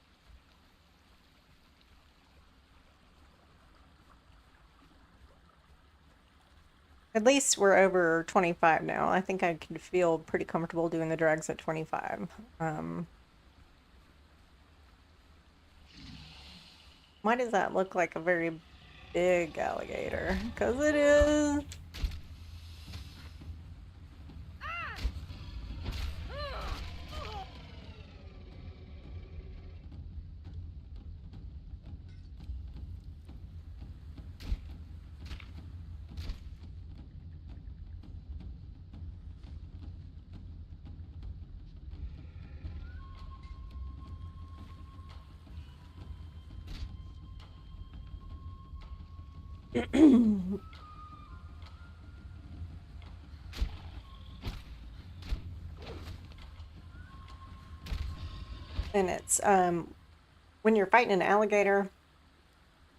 Speaker 1: At least we're over 25 now. I think I can feel pretty comfortable doing the drags at 25. Why does that look like a very big alligator? Because it is. And it's when you're fighting an alligator,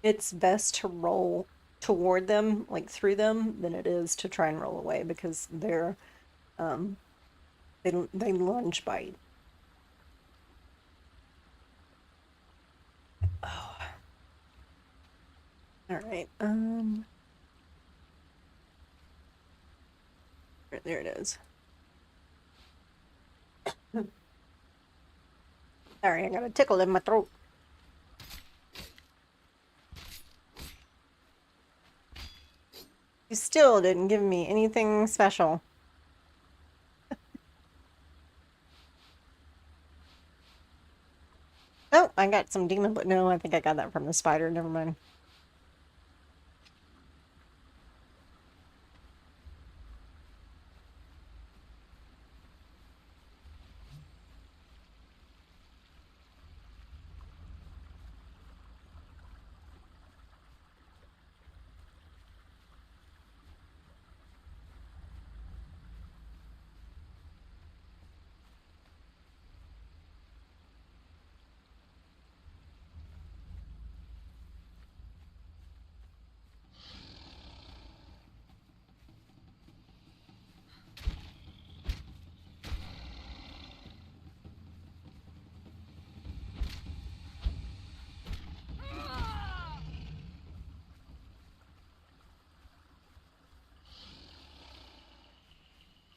Speaker 1: it's best to roll toward them, like through them, than it is to try and roll away because um they lunge bite. Oh, all right. There it is. Sorry, I got a tickle in my throat. You still didn't give me anything special. Oh, I got some demon, but no, I think I got that from the spider. Never mind.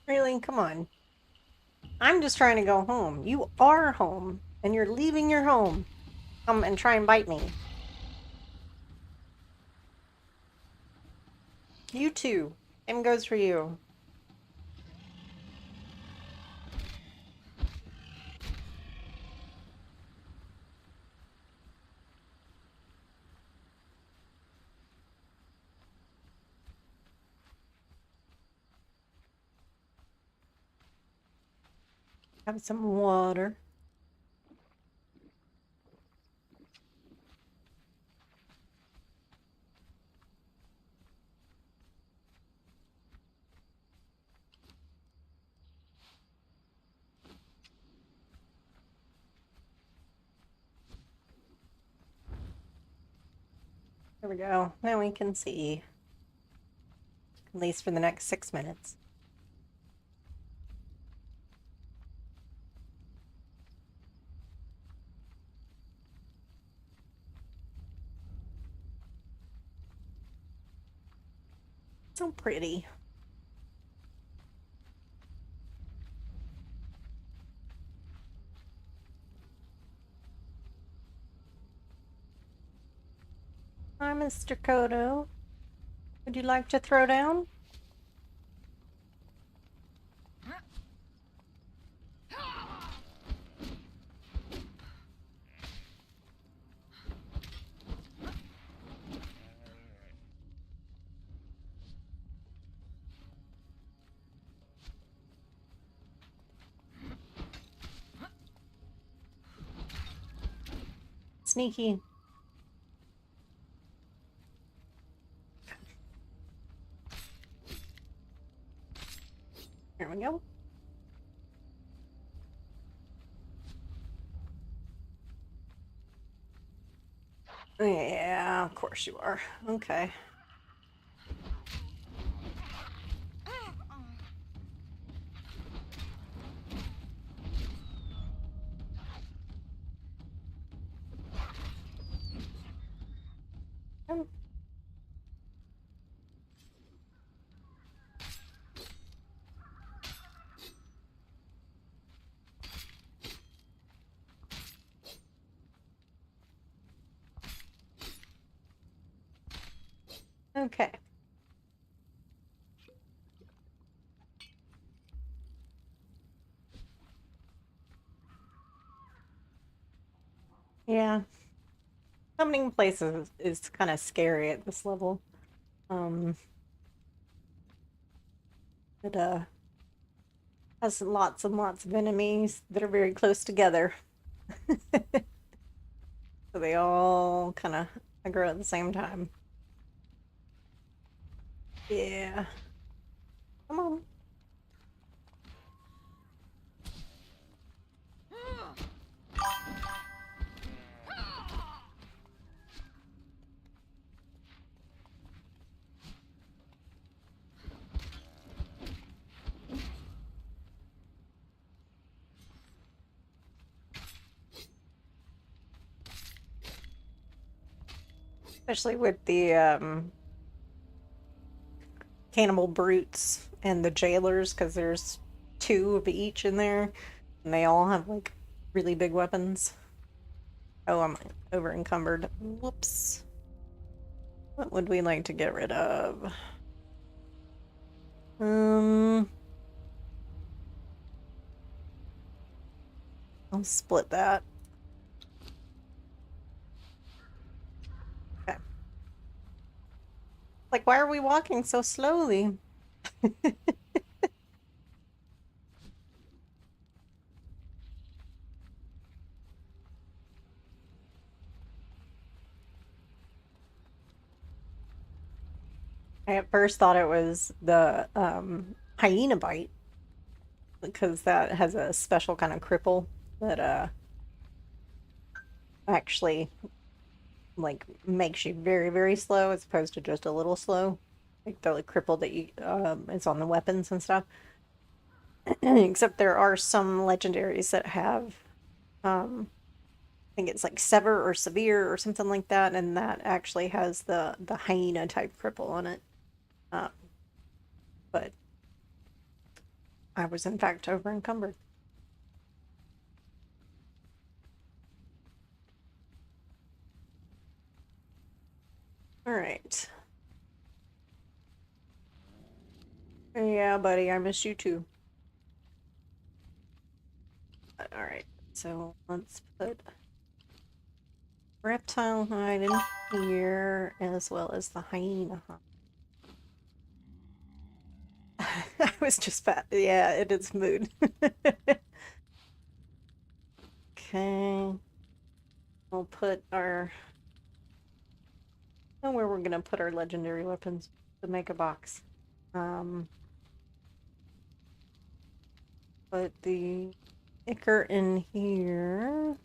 Speaker 1: Really? Come on. I'm just trying to go home. You are home, and you're leaving your home. Come and try and bite me. You too. Same goes for you. Have some water. There we go. Now we can see. at least for the next 6 minutes. So pretty. Hi, Mr. Kodo. Would you like to throw down? Sneaky. Here we go. Yeah, of course you are. Okay. Okay. Yeah. Summoning places is kind of scary at this level. Um, it has lots and lots of enemies that are very close together. So they all kind of aggro at the same time. Yeah. Come on. Especially with the cannibal brutes and the jailers, because there's two of each in there, and they all have like really big weapons. Oh, I'm over encumbered. Whoops. What would we like to get rid of? I'll split that. Okay. Like, why are we walking so slowly? I at first thought it was the hyena bite because that has a special kind of cripple that actually like makes you very, very slow as opposed to just a little slow. Like the cripple that you is on the weapons and stuff. Except there are some legendaries that have I think it's like sever or severe or something like that, and that actually has the hyena type cripple on it. Uh, but I was in fact over encumbered. All right. Yeah, buddy, I miss you too. All right, so let's put reptile hide in here as well as the hyena hide. I was just fat. Yeah, it is mood. Okay. We'll put our... I know where we're gonna put our legendary weapons to make a box. Put the Ichor in here.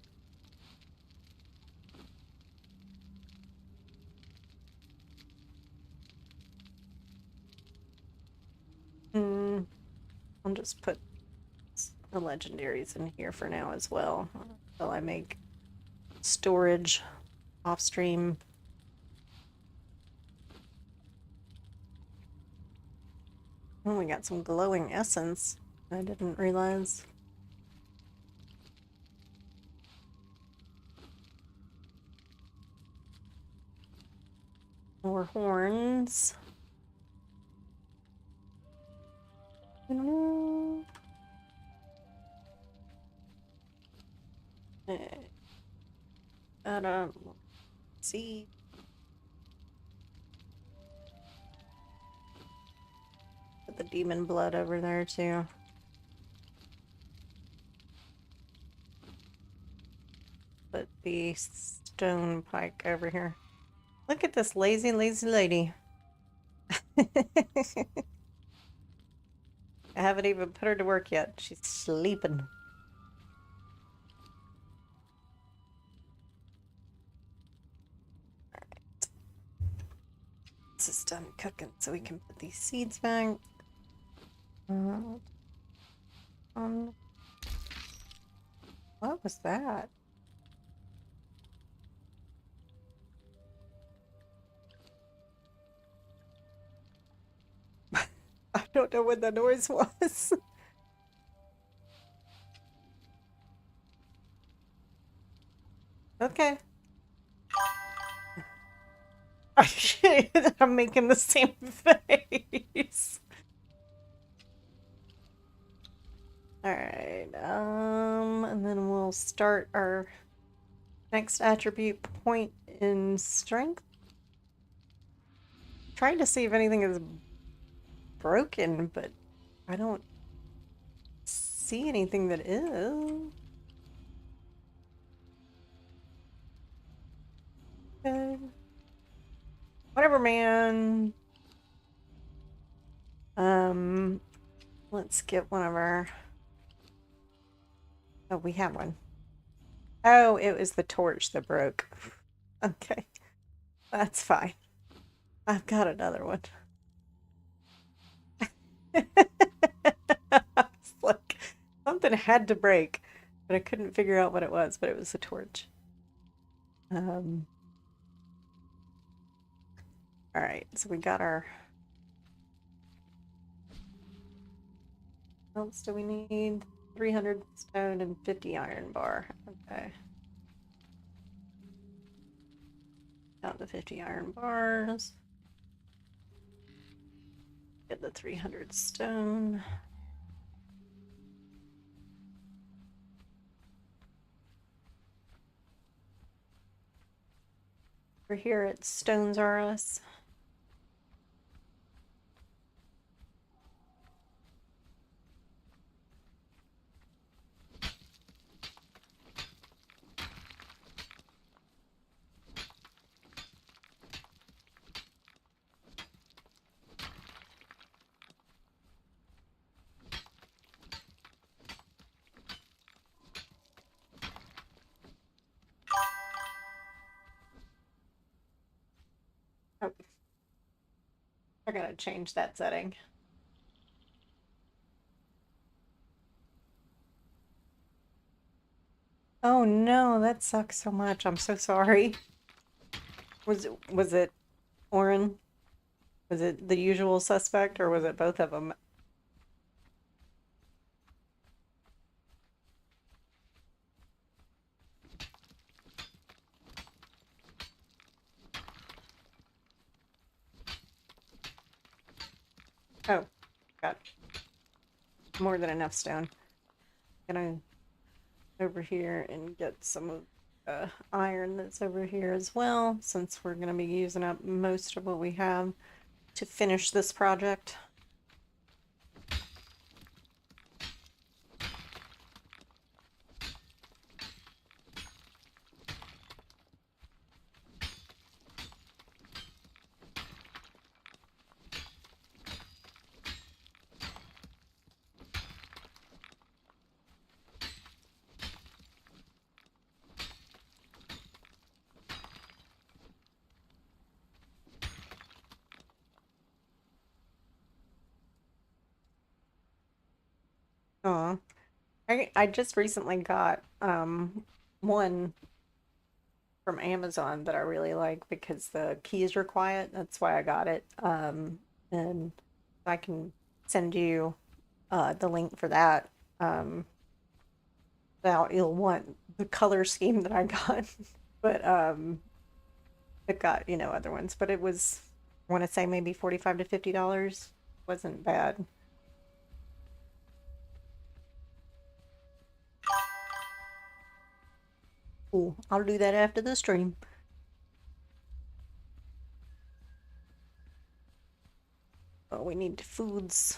Speaker 1: I'll just put the legendaries in here for now as well until I make storage off stream. Oh, we got some glowing essence. I didn't realize. More horns. See. Put the demon blood over there too. Put the stone pike over here. Look at this lazy, lazy lady. I haven't even put her to work yet. She's sleeping. Alright. This is done cooking, so we can put these seeds back. What was that? I don't know what the noise was. Okay. I'm making the same face. Alright, and then we'll start our next attribute point in strength. Trying to see if anything is broken, but I don't see anything that is. Okay. Whatever, man. Let's get one of our... Oh, we have one. Oh, it was the torch that broke. Okay. That's fine. I've got another one. It's like something had to break, but I couldn't figure out what it was, but it was the torch. All right, so we got our... What else do we need? 300 stone and 50 iron bar. Okay. Got the 50 iron bars. Get the 300 stone. We're here at Stones R Us. Oh. I gotta change that setting. Oh no, that sucks so much. I'm so sorry. Was it Oren? Was it the usual suspect or was it both of them? Oh, got more than enough stone. Gonna over here and get some of the iron that's over here as well, since we're gonna be using up most of what we have to finish this project. Aw. I just recently got one from Amazon that I really like because the keys are quiet. That's why I got it. And I can send you the link for that. Um, Now you'll want the color scheme that I got, but it got, other ones, but it was, I want to say maybe 45 to $50. Wasn't bad. Cool. I'll do that after the stream. Oh, we need foods.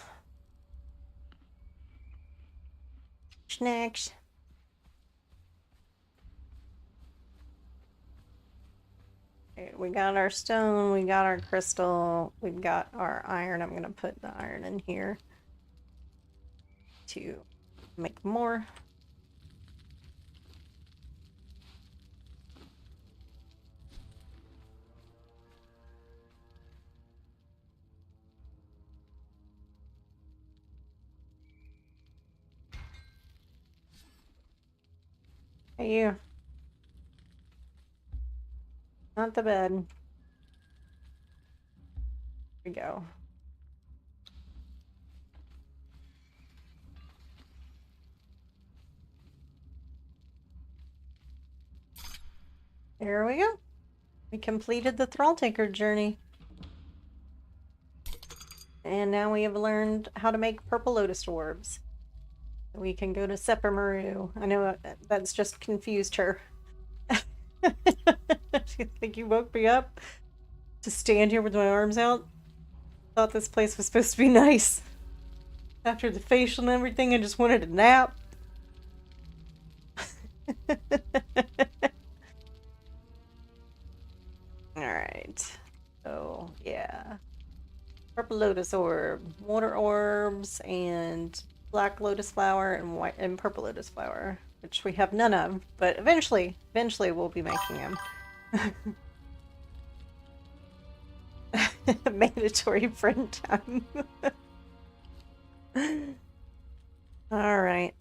Speaker 1: Snacks. Okay, we got our stone, we got our crystal, we've got our iron. I'm gonna put the iron in here to make more. Hey, you. Not the bed. Here we go. There we go. We completed the Thrall Taker journey. And now we have learned how to make purple lotus orbs. We can go to Seppermaru. I know that's just confused her. You think you woke me up to stand here with my arms out? Thought this place was supposed to be nice. After the facial and everything, I just wanted a nap. Alright. So, yeah. Purple lotus orb, water orbs, and black lotus flower and white and purple lotus flower, which we have none of, but eventually we'll be making them. Mandatory friend time. All right.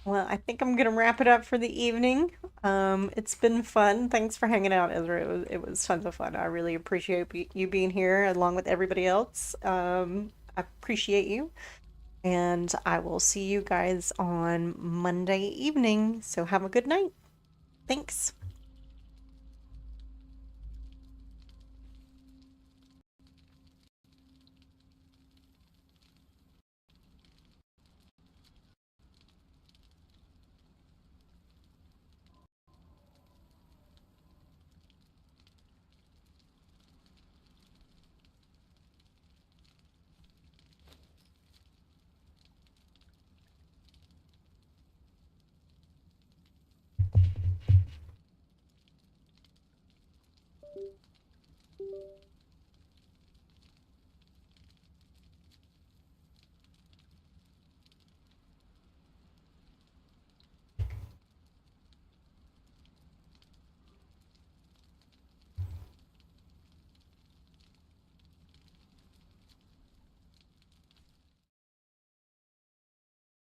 Speaker 1: Well, I think I'm gonna wrap it up for the evening. It's been fun. Thanks for hanging out, Ezra. It was tons of fun. I really appreciate you being here along with everybody else. I appreciate you. And I will see you guys on Monday evening. So have a good night. Thanks.